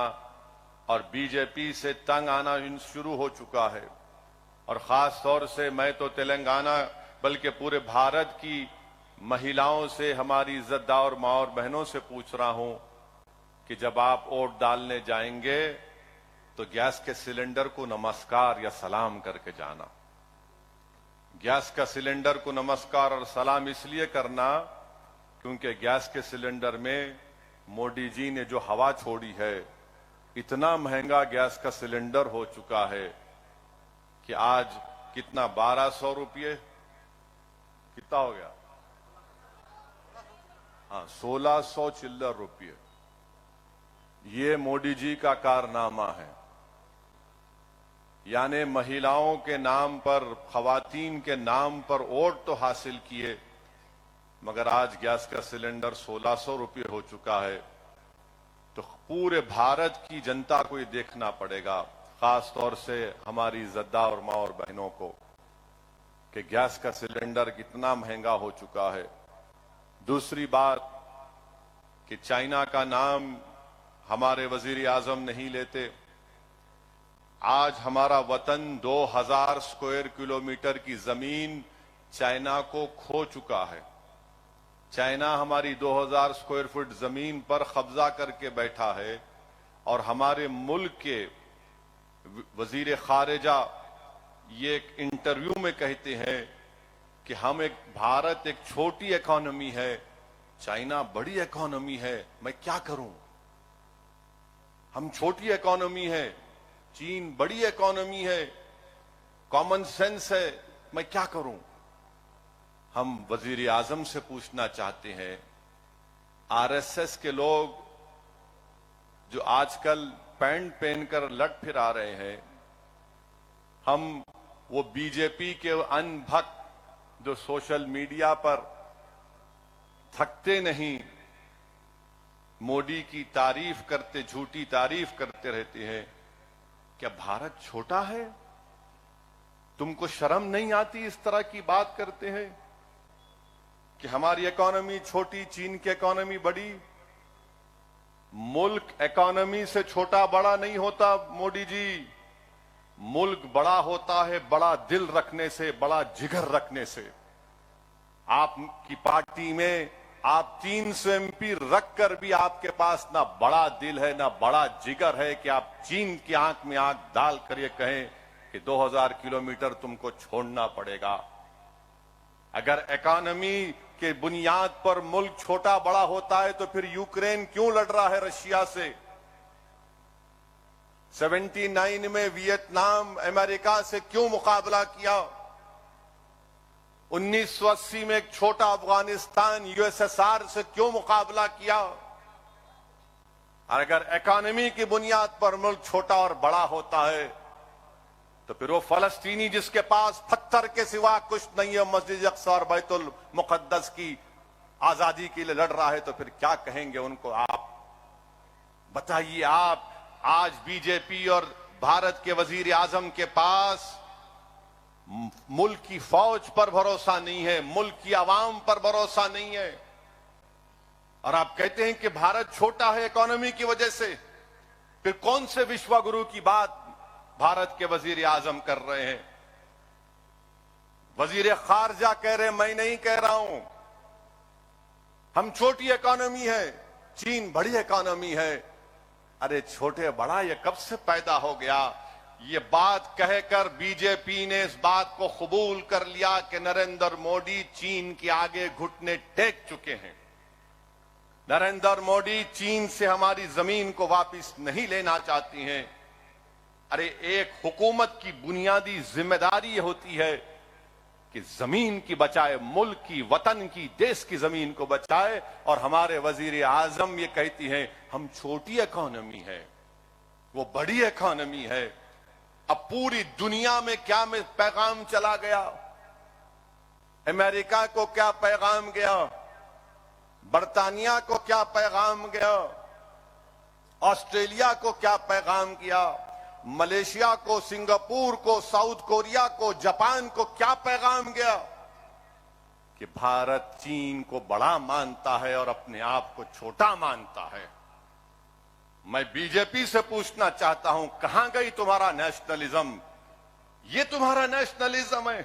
और बीजेपी से तंग आना शुरू हो चुका है। और खास तौर से मैं तो तेलंगाना बल्कि पूरे भारत की महिलाओं से, हमारी इज्जतदार माँ और बहनों से पूछ रहा हूं कि जब आप वोट डालने जाएंगे तो गैस के सिलेंडर को नमस्कार या सलाम करके जाना। गैस का सिलेंडर को नमस्कार और सलाम इसलिए करना क्योंकि गैस के सिलेंडर में मोदी जी ने जो हवा छोड़ी है, इतना महंगा गैस का सिलेंडर हो चुका है कि आज कितना 1200 रुपये कितना हो गया, हाँ 1600 चिल्लर रुपये। ये मोदी जी का कारनामा है। यानी महिलाओं के नाम पर, खवातीन के नाम पर वोट तो हासिल किए, मगर आज गैस का सिलेंडर 1600 रुपये हो चुका है। तो पूरे भारत की जनता को ये देखना पड़ेगा, खास तौर से हमारी इज्जतदार माँ और बहनों को, कि गैस का सिलेंडर कितना महंगा हो चुका है। दूसरी बात कि चाइना का नाम हमारे वजीर आजम नहीं लेते। आज हमारा वतन 2000 स्क्वायर किलोमीटर की जमीन चाइना को खो चुका है। चाइना हमारी 2000 स्क्वायर फुट जमीन पर कब्जा करके बैठा है और हमारे मुल्क के वजीर खारिजा ये एक इंटरव्यू में कहते हैं कि भारत एक छोटी इकोनॉमी है, चाइना बड़ी इकोनॉमी है, मैं क्या करूं। हम छोटी इकोनॉमी है, चीन बड़ी इकोनॉमी है, कॉमन सेंस है, मैं क्या करूं। हम वजीर आजम से पूछना चाहते हैं, आरएसएस के लोग जो आजकल पैंट पहनकर लट फिरा रहे हैं, हम वो बीजेपी के अनभक्त जो सोशल मीडिया पर थकते नहीं, मोदी की तारीफ करते, झूठी तारीफ करते रहते हैं, क्या भारत छोटा है? तुमको शर्म नहीं आती इस तरह की बात करते हैं कि हमारी इकोनॉमी छोटी, चीन की इकोनॉमी बड़ी? मुल्क इकोनॉमी से छोटा बड़ा नहीं होता मोदी जी। मुल्क बड़ा होता है बड़ा दिल रखने से, बड़ा जिगर रखने से। आपकी पार्टी में आप 300 एमपी रखकर भी आपके पास ना बड़ा दिल है ना बड़ा जिगर है कि आप चीन की आंख में आंख डाल कर ये कहें कि 2000 किलोमीटर तुमको छोड़ना पड़ेगा। अगर इकोनॉमी के बुनियाद पर मुल्क छोटा बड़ा होता है तो फिर यूक्रेन क्यों लड़ रहा है रशिया से? 79 में वियतनाम अमेरिका से क्यों मुकाबला किया? 1980 में एक छोटा अफगानिस्तान यूएसएसआर से क्यों मुकाबला किया? और अगर इकोनॉमी की बुनियाद पर मुल्क छोटा और बड़ा होता है तो फिर वो फलस्तीनी जिसके पास पत्थर के सिवा कुछ नहीं है, मस्जिद अक्सा और बैतुल मुकद्दस की आजादी के लिए लड़ रहा है, तो फिर क्या कहेंगे उनको आप? बताइए आप। आज बीजेपी और भारत के वजीर आजम के पास मुल्क की फौज पर भरोसा नहीं है, मुल्क की आवाम पर भरोसा नहीं है। और आप कहते हैं कि भारत छोटा है इकोनॉमी की वजह से, फिर कौन से विश्वगुरु की बात भारत के वजीर आजम कर रहे हैं? वजीर खारजा कह रहे हैं, मैं नहीं कह रहा हूं। हम छोटी इकोनॉमी है, चीन बड़ी इकोनॉमी है। अरे छोटे बड़ा ये कब से पैदा हो गया? ये बात कहकर बीजेपी ने इस बात को कबूल कर लिया कि नरेंद्र मोदी चीन के आगे घुटने टेक चुके हैं। नरेंद्र मोदी चीन से हमारी जमीन को वापस नहीं लेना चाहती हैं। अरे एक हुकूमत की बुनियादी जिम्मेदारी होती है कि जमीन की बचाए, मुल्क की, वतन की, देश की जमीन को बचाए। और हमारे वजीर आजम ये कहती हैं हम छोटी इकोनॉमी है, वो बड़ी इकोनॉमी है। अब पूरी दुनिया में क्या में पैगाम चला गया? अमेरिका को क्या पैगाम गया? बर्तानिया को क्या पैगाम गया? ऑस्ट्रेलिया को क्या पैगाम गया? मलेशिया को, सिंगापुर को, साउथ कोरिया को, जापान को क्या पैगाम गया? कि भारत चीन को बड़ा मानता है और अपने आप को छोटा मानता है। मैं बीजेपी से पूछना चाहता हूं, कहां गई तुम्हारा नेशनलिज्म? ये तुम्हारा नेशनलिज्म है?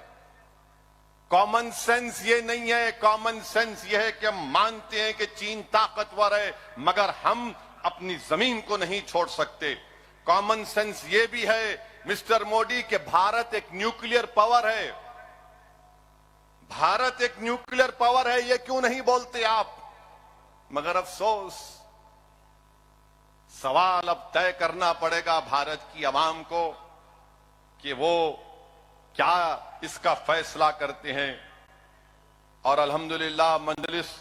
कॉमन सेंस ये नहीं है। कॉमन सेंस ये है कि हम मानते हैं कि चीन ताकतवर है, मगर हम अपनी जमीन को नहीं छोड़ सकते। कॉमन सेंस ये भी है मिस्टर मोदी कि भारत एक न्यूक्लियर पावर है। भारत एक न्यूक्लियर पावर है, ये क्यों नहीं बोलते आप? मगर अफसोस, सवाल अब तय करना पड़ेगा भारत की आवाम को कि वो क्या इसका फैसला करते हैं। और अल्हम्दुलिल्लाह मंजलिस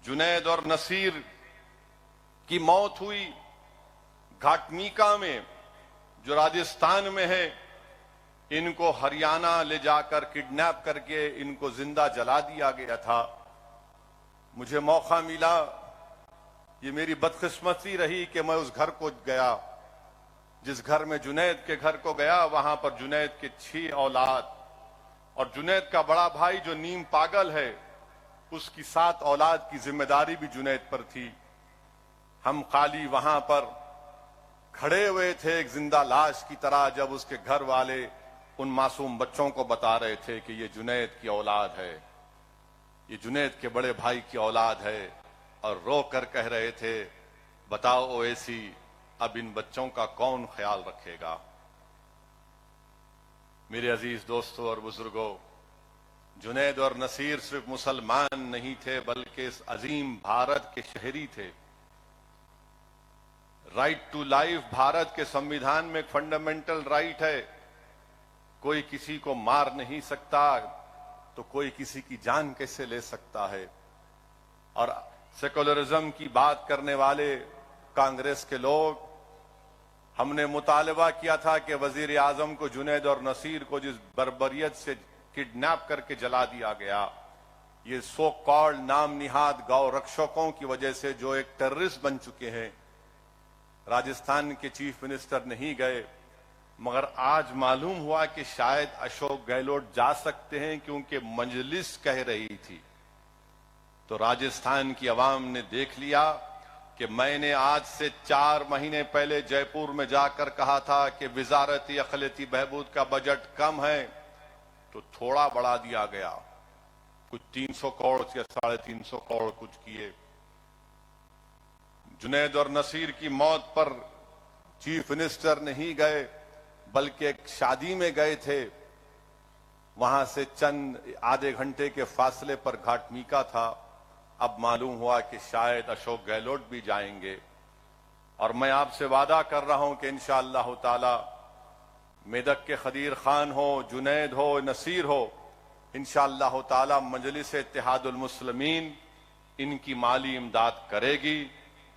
जुनैद और नसीर की मौत हुई घाटमीका में, जो राजस्थान में है। इनको हरियाणा ले जाकर किडनैप करके इनको जिंदा जला दिया गया था। मुझे मौका मिला, ये मेरी बदकिस्मती रही कि मैं उस घर को गया, जिस घर में जुनैद के घर को गया। वहां पर जुनैद के 6 औलाद और जुनैद का बड़ा भाई जो नीम पागल है, उसकी 7 औलाद की जिम्मेदारी भी जुनैद पर थी। हम खाली वहां पर खड़े हुए थे एक जिंदा लाश की तरह, जब उसके घर वाले उन मासूम बच्चों को बता रहे थे कि ये जुनैद की औलाद है, ये जुनैद के बड़े भाई की औलाद है। और रो कर कह रहे थे, बताओ ओवैसी, अब इन बच्चों का कौन ख्याल रखेगा? मेरे अजीज दोस्तों और बुजुर्गों, जुनैद और नसीर सिर्फ मुसलमान नहीं थे, बल्कि इस अजीम भारत के शहरी थे। राइट टू लाइफ भारत के संविधान में एक फंडामेंटल राइट है। कोई किसी को मार नहीं सकता, तो कोई किसी की जान कैसे ले सकता है? और सेकुलरिज्म की बात करने वाले कांग्रेस के लोग, हमने मुतालबा किया था कि वजीर आजम को, जुनैद और नसीर को जिस बर्बरियत से किडनैप करके जला दिया गया, ये सो कॉल्ड नाम निहाद गौ रक्षकों की वजह से जो एक टेररिस्ट बन चुके हैं। राजस्थान के चीफ मिनिस्टर नहीं गए, मगर आज मालूम हुआ कि शायद अशोक गहलोत जा सकते हैं, क्योंकि मजलिस कह रही थी। तो राजस्थान की आवाम ने देख लिया कि मैंने आज से 4 महीने पहले जयपुर में जाकर कहा था कि वजारती अक़लियती बहबूद का बजट कम है, तो थोड़ा बढ़ा दिया गया, कुछ 300 करोड़ या 350 करोड़ कुछ किए। जुनैद और नसीर की मौत पर चीफ मिनिस्टर नहीं गए, बल्कि एक शादी में गए थे। वहां से चंद आधे घंटे के फासले पर घाटमीका था। अब मालूम हुआ कि शायद अशोक गहलोत भी जाएंगे। और मैं आपसे वादा कर रहा हूं कि इंशाअल्लाह ताला मेदक के खदीर खान हो, जुनैद हो, नसीर हो, इंशाअल्लाह ताला मजलिस इत्तेहादुल मुस्लिमीन इनकी माली इमदाद करेगी।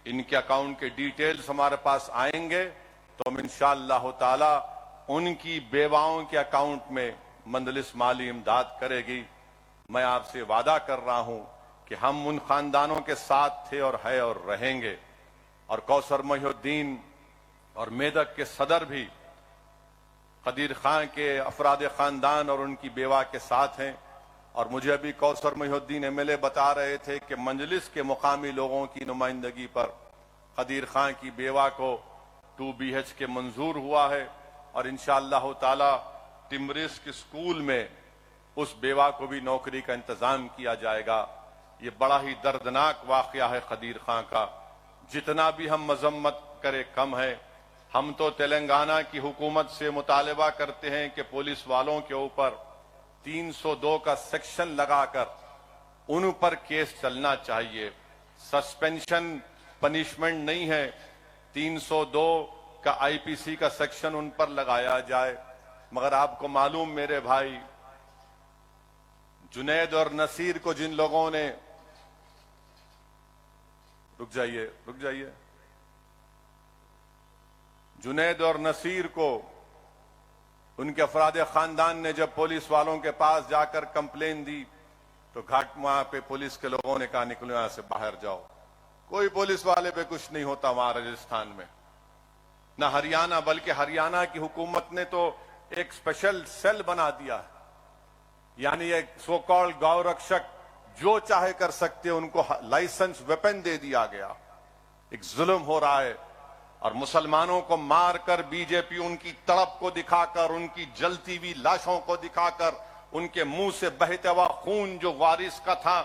इनके अकाउंट के डिटेल्स हमारे पास आएंगे तो हम इंशाअल्लाह ताला उनकी बेवाओं के अकाउंट में मजलिस माली इमदाद करेगी। मैं आपसे वादा कर रहा हूं कि हम उन खानदानों के साथ थे और है और रहेंगे। और कौसर मोहिउद्दीन और मेदक के सदर भी कदीर खां के अफराद खानदान और उनकी बेवा के साथ हैं। और मुझे अभी कौसर मोहिउद्दीन एमएलए बता रहे थे कि मंजलिस के मुकामी लोगों की नुमाइंदगी पर कदीर खां की बेवा को 2 BHK मंजूर हुआ है और इंशाअल्लाह ताला टिमरिस्क स्कूल में उस बेवा को भी नौकरी का इंतजाम किया जाएगा। ये बड़ा ही दर्दनाक वाकया है कदीर खां का। जितना भी हम मजम्मत करें कम है। हम तो तेलंगाना की हुकूमत से मुतालबा करते हैं कि पुलिस वालों के ऊपर 302 का सेक्शन लगाकर उन पर केस चलना चाहिए। सस्पेंशन पनिशमेंट नहीं है, 302 का आईपीसी का सेक्शन उन पर लगाया जाए। मगर आपको मालूम मेरे भाई, जुनैद और नसीर को जिन लोगों ने रुक जाइए जुनैद और नसीर को उनके अफराद खानदान ने जब पुलिस वालों के पास जाकर कंप्लेन दी तो घाट वहां पे पुलिस के लोगों ने कहा निकलो यहां से बाहर जाओ। कोई पुलिस वाले पे कुछ नहीं होता वहां राजस्थान में, ना हरियाणा, बल्कि हरियाणा की हुकूमत ने तो एक स्पेशल सेल बना दिया है। यानी एक सो कॉल्ड गौ रक्षक जो चाहे कर सकते, उनको लाइसेंस वेपन दे दिया गया। एक जुल्म हो रहा है और मुसलमानों को मारकर बीजेपी उनकी तड़प को दिखाकर, उनकी जलती हुई लाशों को दिखाकर, उनके मुंह से बहता हुआ खून जो वारिस का था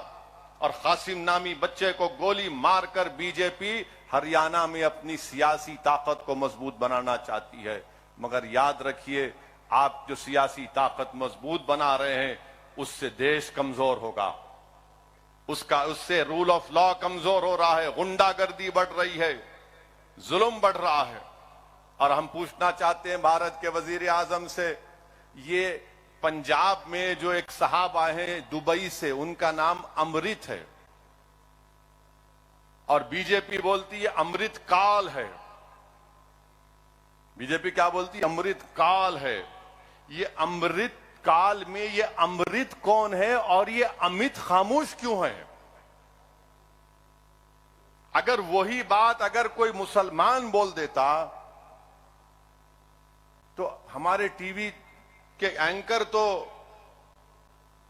और कासिम नामी बच्चे को गोली मारकर बीजेपी हरियाणा में अपनी सियासी ताकत को मजबूत बनाना चाहती है। मगर याद रखिए, आप जो सियासी ताकत मजबूत बना रहे हैं उससे देश कमजोर होगा, उससे रूल ऑफ लॉ कमजोर हो रहा है, गुंडागर्दी बढ़ रही है, जुल्म बढ़ रहा है। और हम पूछना चाहते हैं भारत के वजीर आजम से, ये पंजाब में जो एक साहब आए हैं दुबई से, उनका नाम अमृत है और बीजेपी बोलती है अमृत काल है। बीजेपी क्या बोलती है? अमृत काल है। ये अमृत काल में ये अमृत कौन है और ये अमित खामोश क्यों है? अगर वही बात अगर कोई मुसलमान बोल देता तो हमारे टीवी के एंकर तो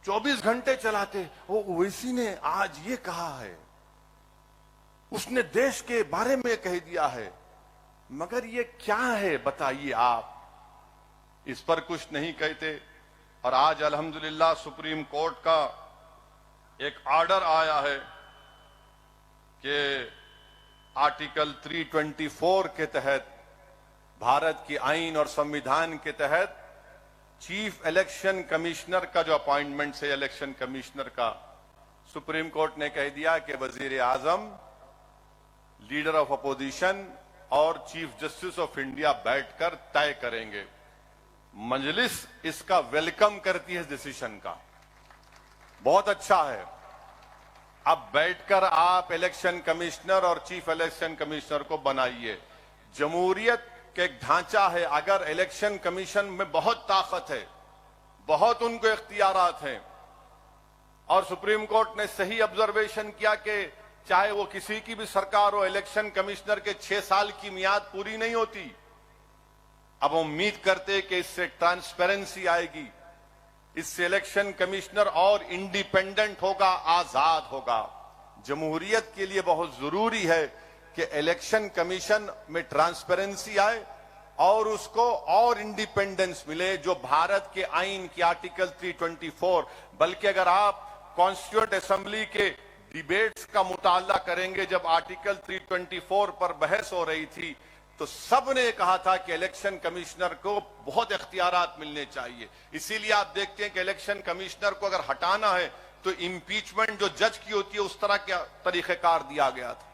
24 घंटे चलाते, वो ओवैसी ने आज ये कहा है, उसने देश के बारे में कह दिया है। मगर ये क्या है बताइए आप? इस पर कुछ नहीं कहते। और आज अल्हम्दुलिल्लाह सुप्रीम कोर्ट का एक ऑर्डर आया है कि आर्टिकल 324 के तहत, भारत की आईन और संविधान के तहत चीफ इलेक्शन कमिश्नर का जो अपॉइंटमेंट है इलेक्शन कमिश्नर का, सुप्रीम कोर्ट ने कह दिया कि वजीर आजम, लीडर ऑफ अपोजिशन और चीफ जस्टिस ऑफ इंडिया बैठकर तय करेंगे। मजलिस इसका वेलकम करती है, इस डिसीजन का। बहुत अच्छा है। अब बैठकर आप इलेक्शन कमिश्नर और चीफ इलेक्शन कमिश्नर को बनाइए। जमहूरियत का एक ढांचा है, अगर इलेक्शन कमीशन में बहुत ताकत है, बहुत उनको इख्तियारात हैं, और सुप्रीम कोर्ट ने सही ऑब्जर्वेशन किया कि चाहे वो किसी की भी सरकार हो, इलेक्शन कमिश्नर के 6 साल की मियाद पूरी नहीं होती। अब उम्मीद करते कि इससे ट्रांसपेरेंसी आएगी, इससे इलेक्शन कमिश्नर और इंडिपेंडेंट होगा, आजाद होगा। जमहूरियत के लिए बहुत जरूरी है कि इलेक्शन कमीशन में ट्रांसपेरेंसी आए और उसको और इंडिपेंडेंस मिले, जो भारत के आईन की आर्टिकल 324, बल्कि अगर आप कॉन्स्टिट्यूएंट असेंबली के डिबेट्स का मुताला करेंगे, जब आर्टिकल 324 पर बहस हो रही थी तो सबने कहा था कि इलेक्शन कमिश्नर को बहुत इख्तियारात मिलने चाहिए। इसीलिए आप देखते हैं कि इलेक्शन कमिश्नर को अगर हटाना है तो इंपीचमेंट जो जज की होती है उस तरह का तरीकेकार दिया गया था।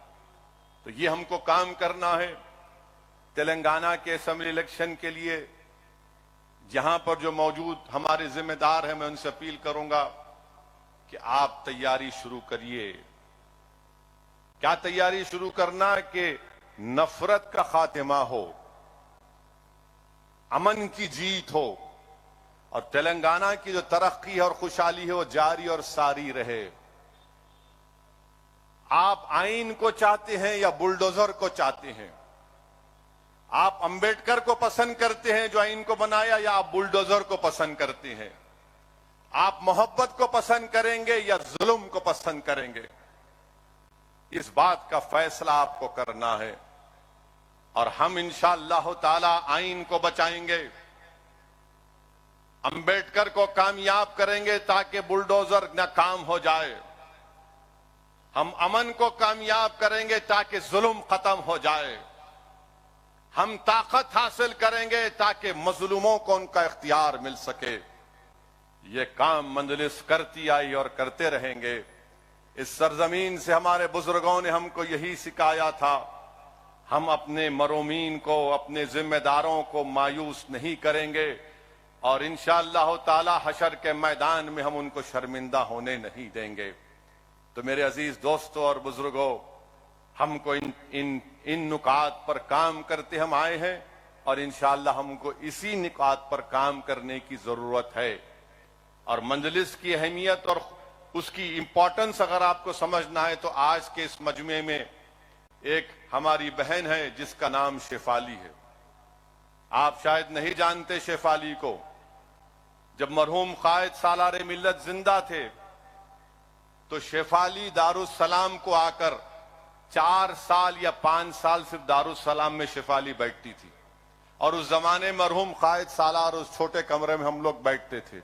तो ये हमको काम करना है। तेलंगाना के असेंबली इलेक्शन के लिए यहां पर जो मौजूद हमारे जिम्मेदार हैं, मैं उनसे अपील करूंगा कि आप तैयारी शुरू करिए। क्या तैयारी शुरू करना? कि नफरत का खात्मा हो, अमन की जीत हो और तेलंगाना की जो तरक्की है और खुशहाली है वो जारी और सारी रहे। आप आईन को चाहते हैं या बुलडोजर को चाहते हैं? आप अंबेडकर को पसंद करते हैं जो आइन को बनाया, या आप बुलडोजर को पसंद करते हैं? आप मोहब्बत को पसंद करेंगे या जुल्म को पसंद करेंगे? इस बात का फैसला आपको करना है। और हम इंशाअल्लाह ताला आइन को बचाएंगे, अंबेडकर को कामयाब करेंगे ताकि बुलडोजर न काम हो जाए। हम अमन को कामयाब करेंगे ताकि जुल्म खत्म हो जाए। हम ताकत हासिल करेंगे ताकि मजलूमों को उनका इख्तियार मिल सके। ये काम मजलिस करती आई और करते रहेंगे। इस सरजमीन से हमारे बुजुर्गों ने हमको यही सिखाया था, हम अपने मरूमीन को, अपने जिम्मेदारों को मायूस नहीं करेंगे और इंशाअल्लाह ताला हशर के मैदान में हम उनको शर्मिंदा होने नहीं देंगे। तो मेरे अजीज दोस्तों और बुजुर्गों, हमको इन नुकात पर काम करते हम आए हैं और इंशाअल्लाह हमको इसी नुकात पर काम करने की जरूरत है। और मंजलिस की अहमियत और उसकी इंपॉर्टेंस अगर आपको समझना है तो आज के इस मजमे में एक हमारी बहन है जिसका नाम शेफाली है। आप शायद नहीं जानते शेफाली को। जब मरहूम कायद सालार मिल्लत जिंदा थे तो शेफाली दारुस्सलाम को आकर 4 साल या 5 साल सिर्फ दारुस्सलाम में शेफाली बैठती थी। और उस जमाने मरहूम कायद सालार उस छोटे कमरे में हम लोग बैठते थे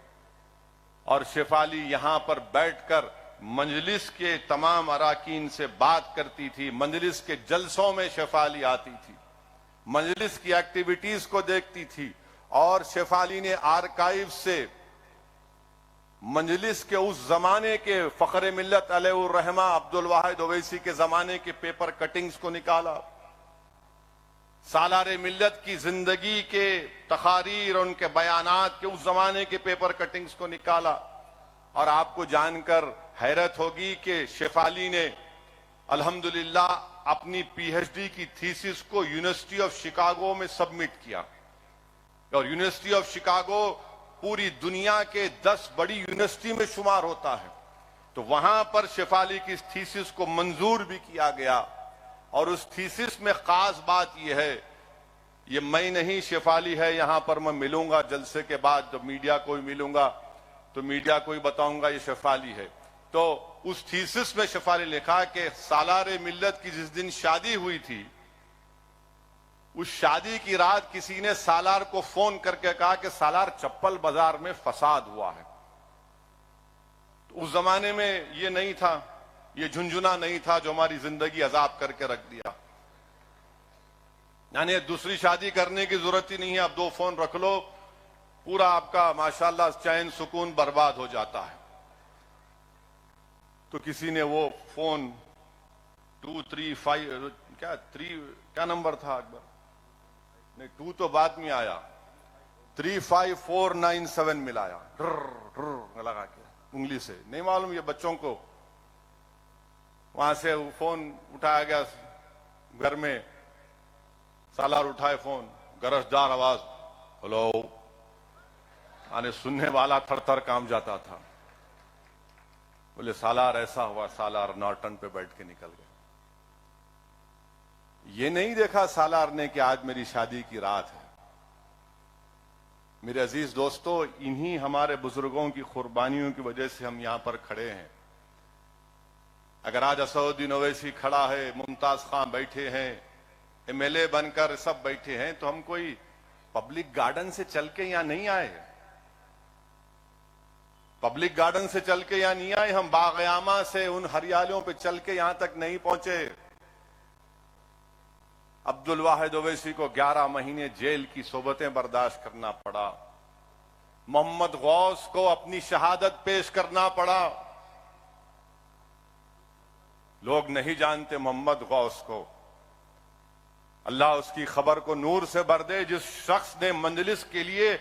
और शेफाली यहां पर बैठकर मंजलिस के तमाम अराकीन से बात करती थी। मंजलिस के जलसों में शेफाली आती थी, मंजलिस की एक्टिविटीज को देखती थी। और शेफाली ने आर्काइव से मंजलिस के उस जमाने के फखरे मिल्लत अलैहिर रहमा अब्दुल वाहिद ओवैसी के जमाने के पेपर कटिंग्स को निकाला, सालारे मिल्लत की जिंदगी के तकारीर और उनके बयानात के उस जमाने के पेपर कटिंग्स को निकाला। और आपको जानकर हैरत होगी कि शेफाली ने अल्हम्दुलिल्लाह अपनी पीएचडी की थीसिस को यूनिवर्सिटी ऑफ शिकागो में सबमिट किया। और यूनिवर्सिटी ऑफ शिकागो पूरी दुनिया के 10 बड़ी यूनिवर्सिटी में शुमार होता है। तो वहां पर शेफाली की इस थीसिस को मंजूर भी किया गया। और उस थीसिस में खास बात यह है, ये मैं नहीं शेफाली है, यहां पर मैं मिलूंगा जलसे के बाद, जब मीडिया को भी मिलूंगा तो मीडिया को ही बताऊंगा ये शेफाली है। तो उस थीसिस में शेफाली लिखा कि सालारे मिल्लत की जिस दिन शादी हुई थी, उस शादी की रात किसी ने सालार को फोन करके कहा कि सालार चप्पल बाजार में फसाद हुआ है। तो उस जमाने में ये नहीं था, ये झुंझुना नहीं था जो हमारी जिंदगी अजाब करके रख दिया। यानी दूसरी शादी करने की जरूरत ही नहीं है, आप 2 फोन रख लो, पूरा आपका माशाल्लाह चैन सुकून बर्बाद हो जाता है। तो किसी ने वो फोन 235 क्या नंबर था अकबर? नहीं, 2 तो बाद में आया, 35497 मिलाया, लगा के उंगली से, नहीं मालूम ये बच्चों को। वहां से फोन उठाया गया, घर में सालार उठाए फोन, गरजदार आवाज, हेलो, आने सुनने वाला थर-थर कांप जाता था। बोले सालार ऐसा हुआ, सालार नॉर्टन पे बैठ के निकल गए। ये नहीं देखा सालार ने कि आज मेरी शादी की रात है। मेरे अजीज दोस्तों, इन्हीं हमारे बुजुर्गों की कुर्बानियों की वजह से हम यहां पर खड़े हैं। अगर आज असदुद्दीन ओवैसी खड़ा है, मुमताज खान बैठे हैं, एमएलए बनकर सब बैठे हैं, तो हम कोई पब्लिक गार्डन से चल के यहां नहीं आए। पब्लिक गार्डन से चल के यहां नहीं आए, हम बागयामा से उन हरियालियों पे चल के यहां तक नहीं पहुंचे। अब्दुल वाहिद ओवैसी को 11 महीने जेल की सोबतें बर्दाश्त करना पड़ा। मोहम्मद गौस को अपनी शहादत पेश करना पड़ा। लोग नहीं जानते मोहम्मद गौस को, अल्लाह उसकी खबर को नूर से भर दे, जिस शख्स ने मंजलिस के लिए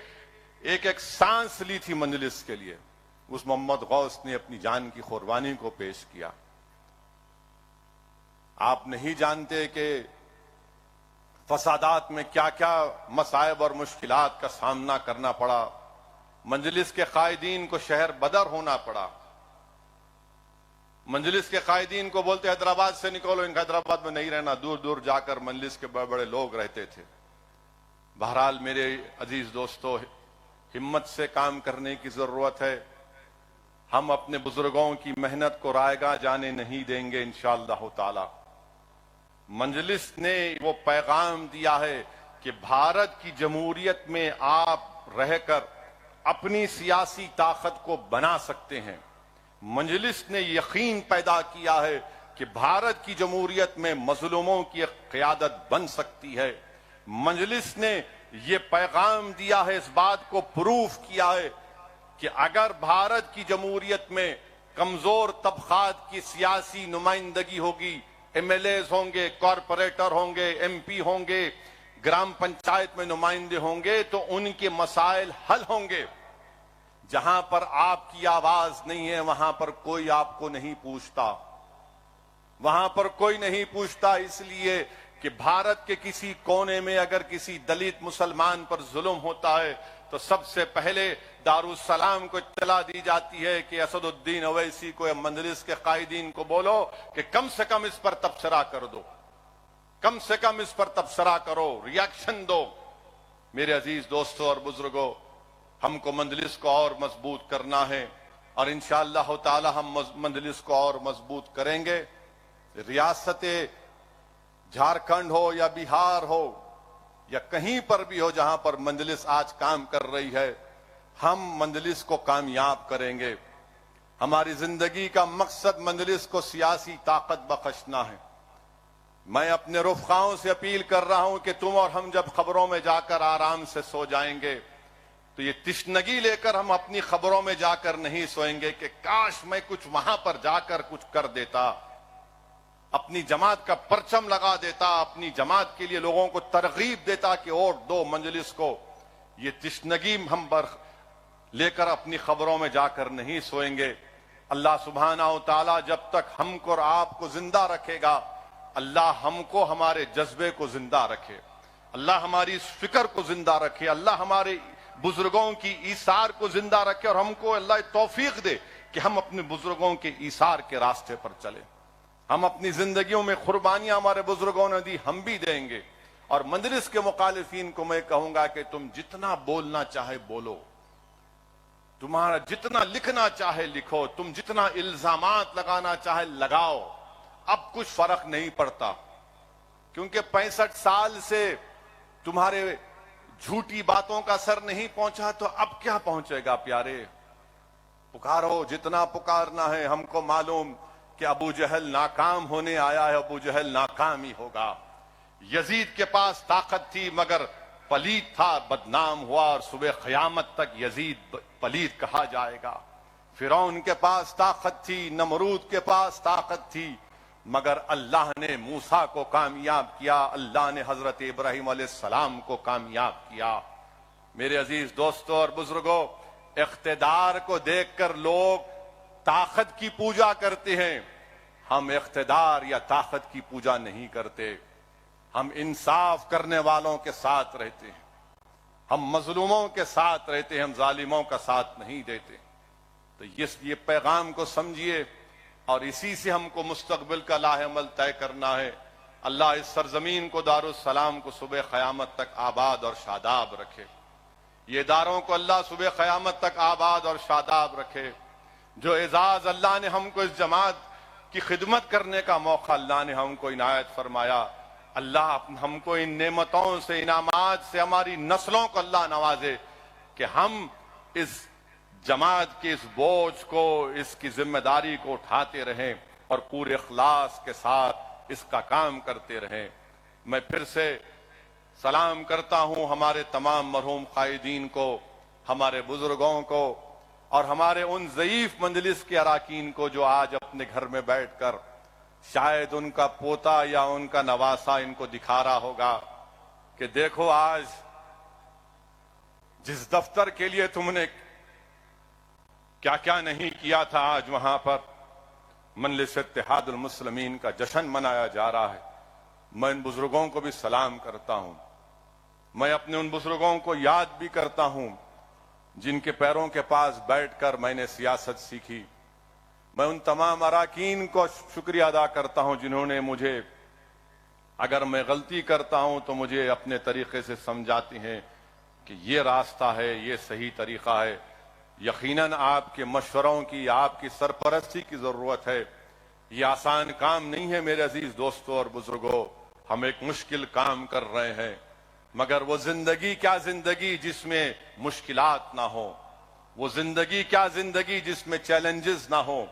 एक एक सांस ली थी, मंजलिस के लिए, उस मोहम्मद गौस ने अपनी जान की कुर्बानी को पेश किया। आप नहीं जानते कि फसादात में क्या क्या मसाइब और मुश्किलात का सामना करना पड़ा। मंजलिस के कायदीन को शहर बदर होना पड़ा। मंजलिस के कायदीन को बोलते हैदराबाद से निकलो, इनका हैदराबाद में नहीं रहना, दूर दूर जाकर मंजलिस के बड़े बड़े लोग रहते थे। बहरहाल मेरे अजीज दोस्तों, हिम्मत से काम करने की जरूरत है। हम अपने बुजुर्गों की मेहनत को रायगा जाने नहीं देंगे इंशाअल्लाह ताला। मंजलिस ने वो पैगाम दिया है कि भारत की जमहूरियत में आप रहकर अपनी सियासी ताकत को बना सकते हैं। मंजलिस ने यकीन पैदा किया है कि भारत की जमहूरियत में मजलूमों की क़यादत बन सकती है। मंजलिस ने यह पैगाम दिया है, इस बात को प्रूफ किया है कि अगर भारत की जमहूरियत में कमजोर तबकात की सियासी नुमाइंदगी होगी, एमएलएज होंगे, कॉरपोरेटर होंगे, एमपी होंगे, ग्राम पंचायत में नुमाइंदे होंगे, तो उनके मसाइल हल होंगे। जहां पर आपकी आवाज नहीं है वहां पर कोई आपको नहीं पूछता, वहां पर कोई नहीं पूछता। इसलिए कि भारत के किसी कोने में अगर किसी दलित मुसलमान पर जुल्म होता है तो सबसे पहले दारुस्सलाम को इत्तला दी जाती है कि असदुद्दीन ओवैसी को या मंजलिस के कायदीन को बोलो कि कम से कम इस पर तबसरा कर दो, कम से कम इस पर तबसरा करो, रिएक्शन दो। मेरे अजीज दोस्तों और बुजुर्गों, हमको मंजलिस को और मजबूत करना है और इंशाअल्लाह ताला हम मंजलिस को और मजबूत करेंगे। रियासत झारखंड हो या बिहार हो या कहीं पर भी हो जहां पर मंजलिस आज काम कर रही है, हम मंजलिस को कामयाब करेंगे। हमारी जिंदगी का मकसद मंजलिस को सियासी ताकत बख्शना है। मैं अपने रुफ़क़ाओं से अपील कर रहा हूं कि तुम और हम जब खबरों में जाकर आराम से सो जाएंगे तो ये तिश्नगी लेकर हम अपनी खबरों में जाकर नहीं सोएंगे कि काश मैं कुछ वहां पर जाकर कुछ कर देता, अपनी जमात का परचम लगा देता, अपनी जमात के लिए लोगों को तरगीब देता कि वोट दो मंजलिस को। ये तिश्नगी हम लेकर अपनी खबरों में जाकर नहीं सोएंगे। अल्लाह सुब्हानहू ताला जब तक हमको और आपको जिंदा रखेगा, अल्लाह हमको हमारे जज्बे को जिंदा रखे, अल्लाह हमारी इस फिक्र को जिंदा रखे, अल्लाह हमारे बुजुर्गों की ईसार को जिंदा रखे और हमको अल्लाह तौफीक दे कि हम अपने बुजुर्गों के ईसार के रास्ते पर चले। हम अपनी जिंदगियों में कुर्बानियां हमारे बुजुर्गों ने दी, हम भी देंगे। और मंजलिस के मुखालिफिन को मैं कहूंगा कि तुम जितना बोलना चाहे बोलो, तुम्हारा जितना लिखना चाहे लिखो, तुम जितना इल्जामात लगाना चाहे लगाओ, अब कुछ फर्क नहीं पड़ता। क्योंकि 65 साल से तुम्हारे झूठी बातों का असर नहीं पहुंचा तो अब क्या पहुंचेगा प्यारे। पुकारो जितना पुकारना है। हमको मालूम कि अबू जहल नाकाम होने आया है, अबू जहल नाकाम ही होगा। यजीद के पास ताकत थी मगर पलीद था, बदनाम हुआ और सुबह क़यामत तक यजीद पलीद कहा जाएगा। फिरौन के पास ताकत थी, नमरूद के पास ताकत थी, मगर अल्लाह ने मूसा को कामयाब किया, अल्लाह ने हजरत इब्राहिम अलैहिस्सलाम को कामयाब किया। मेरे अजीज दोस्तों और बुजुर्गों, इख्तिदार को देखकर लोग ताकत की पूजा करते हैं। हम इख्तिदार या ताकत की पूजा नहीं करते। हम इंसाफ करने वालों के साथ रहते हैं, हम मजलूमों के साथ रहते हैं, हम जालिमों का साथ नहीं देते। तो ये पैगाम को समझिए और इसी से हमको मुस्तकबिल का लाहेअमल तय करना है। अल्लाह इस सरजमीन को दारुस्सलाम को सुबह क़यामत तक आबाद और शादाब रखे। ये इदारों को अल्लाह सुबह क़यामत तक आबाद और शादाब रखे। जो एजाज अल्लाह ने हमको इस जमात की खिदमत करने का मौका अल्लाह ने हमको इनायत फरमाया, अल्लाह हमको इन नेमतों से, इनामात से हमारी नस्लों को अल्लाह नवाजे कि हम इस जमात के इस बोझ को, इसकी जिम्मेदारी को उठाते रहें और पूरे इखलास के साथ इसका काम करते रहें। मैं फिर से सलाम करता हूं हमारे तमाम मरहूम कायदीन को, हमारे बुजुर्गों को और हमारे उन ज़ईफ मंजलिस के अराकीन को जो आज अपने घर में बैठकर शायद उनका पोता या उनका नवासा इनको दिखा रहा होगा कि देखो आज जिस दफ्तर के लिए तुमने क्या क्या नहीं किया था, आज वहां पर मजलिस इत्तेहादुल मुस्लिमीन का जश्न मनाया जा रहा है। मैं इन बुजुर्गों को भी सलाम करता हूं। मैं अपने उन बुजुर्गों को याद भी करता हूं जिनके पैरों के पास बैठकर मैंने सियासत सीखी। मैं उन तमाम अराकीन को शुक्रिया अदा करता हूं जिन्होंने मुझे अगर मैं गलती करता हूं तो मुझे अपने तरीके से समझाती हैं कि ये रास्ता है, ये सही तरीका है। यकीनन आपके मशवरों की, आपकी सरपरस्ती की जरूरत है। ये आसान काम नहीं है मेरे अजीज दोस्तों और बुजुर्गों। हम एक मुश्किल काम कर रहे हैं, मगर वो जिंदगी क्या जिंदगी जिसमें मुश्किलात ना हो, वो जिंदगी क्या जिंदगी जिसमें चैलेंजेस ना हो,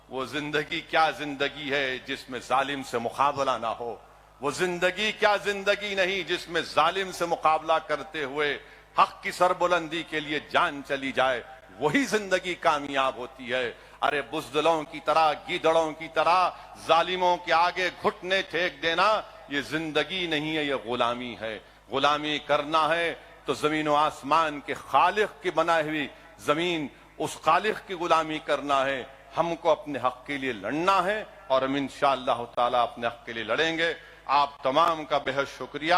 वो जिंदगी क्या जिंदगी है जिसमें जालिम से मुकाबला ना हो, वो जिंदगी क्या जिंदगी नहीं जिसमें जालिम से मुकाबला करते हुए हक की सरबुलंदी के लिए जान चली जाए। वही जिंदगी कामयाब होती है। अरे बुज़दिलों की तरह, गीदड़ों की तरह जालिमों के आगे घुटने टेक देना ये जिंदगी नहीं है, ये गुलामी है। गुलामी करना है तो जमीन व आसमान के खालिक की बनाई हुई जमीन, उस खालिक की गुलामी करना है। हमको अपने हक के लिए लड़ना है और हम इंशाअल्लाह ताला अपने हक के लिए लड़ेंगे। आप तमाम का बेहद शुक्रिया,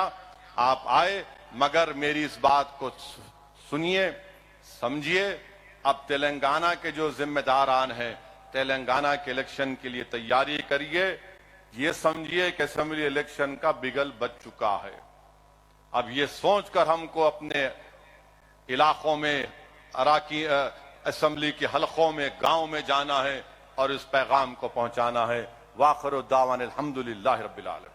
आप आए, मगर मेरी इस बात को सुनिए, समझिए। अब तेलंगाना के जो जिम्मेदारान हैं, तेलंगाना के इलेक्शन के लिए तैयारी करिए। ये समझिए कि असेंबली इलेक्शन का बिगल बज चुका है। अब ये सोचकर हमको अपने इलाकों में, अराकी असेंबली के हलकों में, गांव में जाना है और इस पैगाम को पहुंचाना है। वाखिर दावान अल्हम्दुलिल्लाहि रब्बिल आलमीन।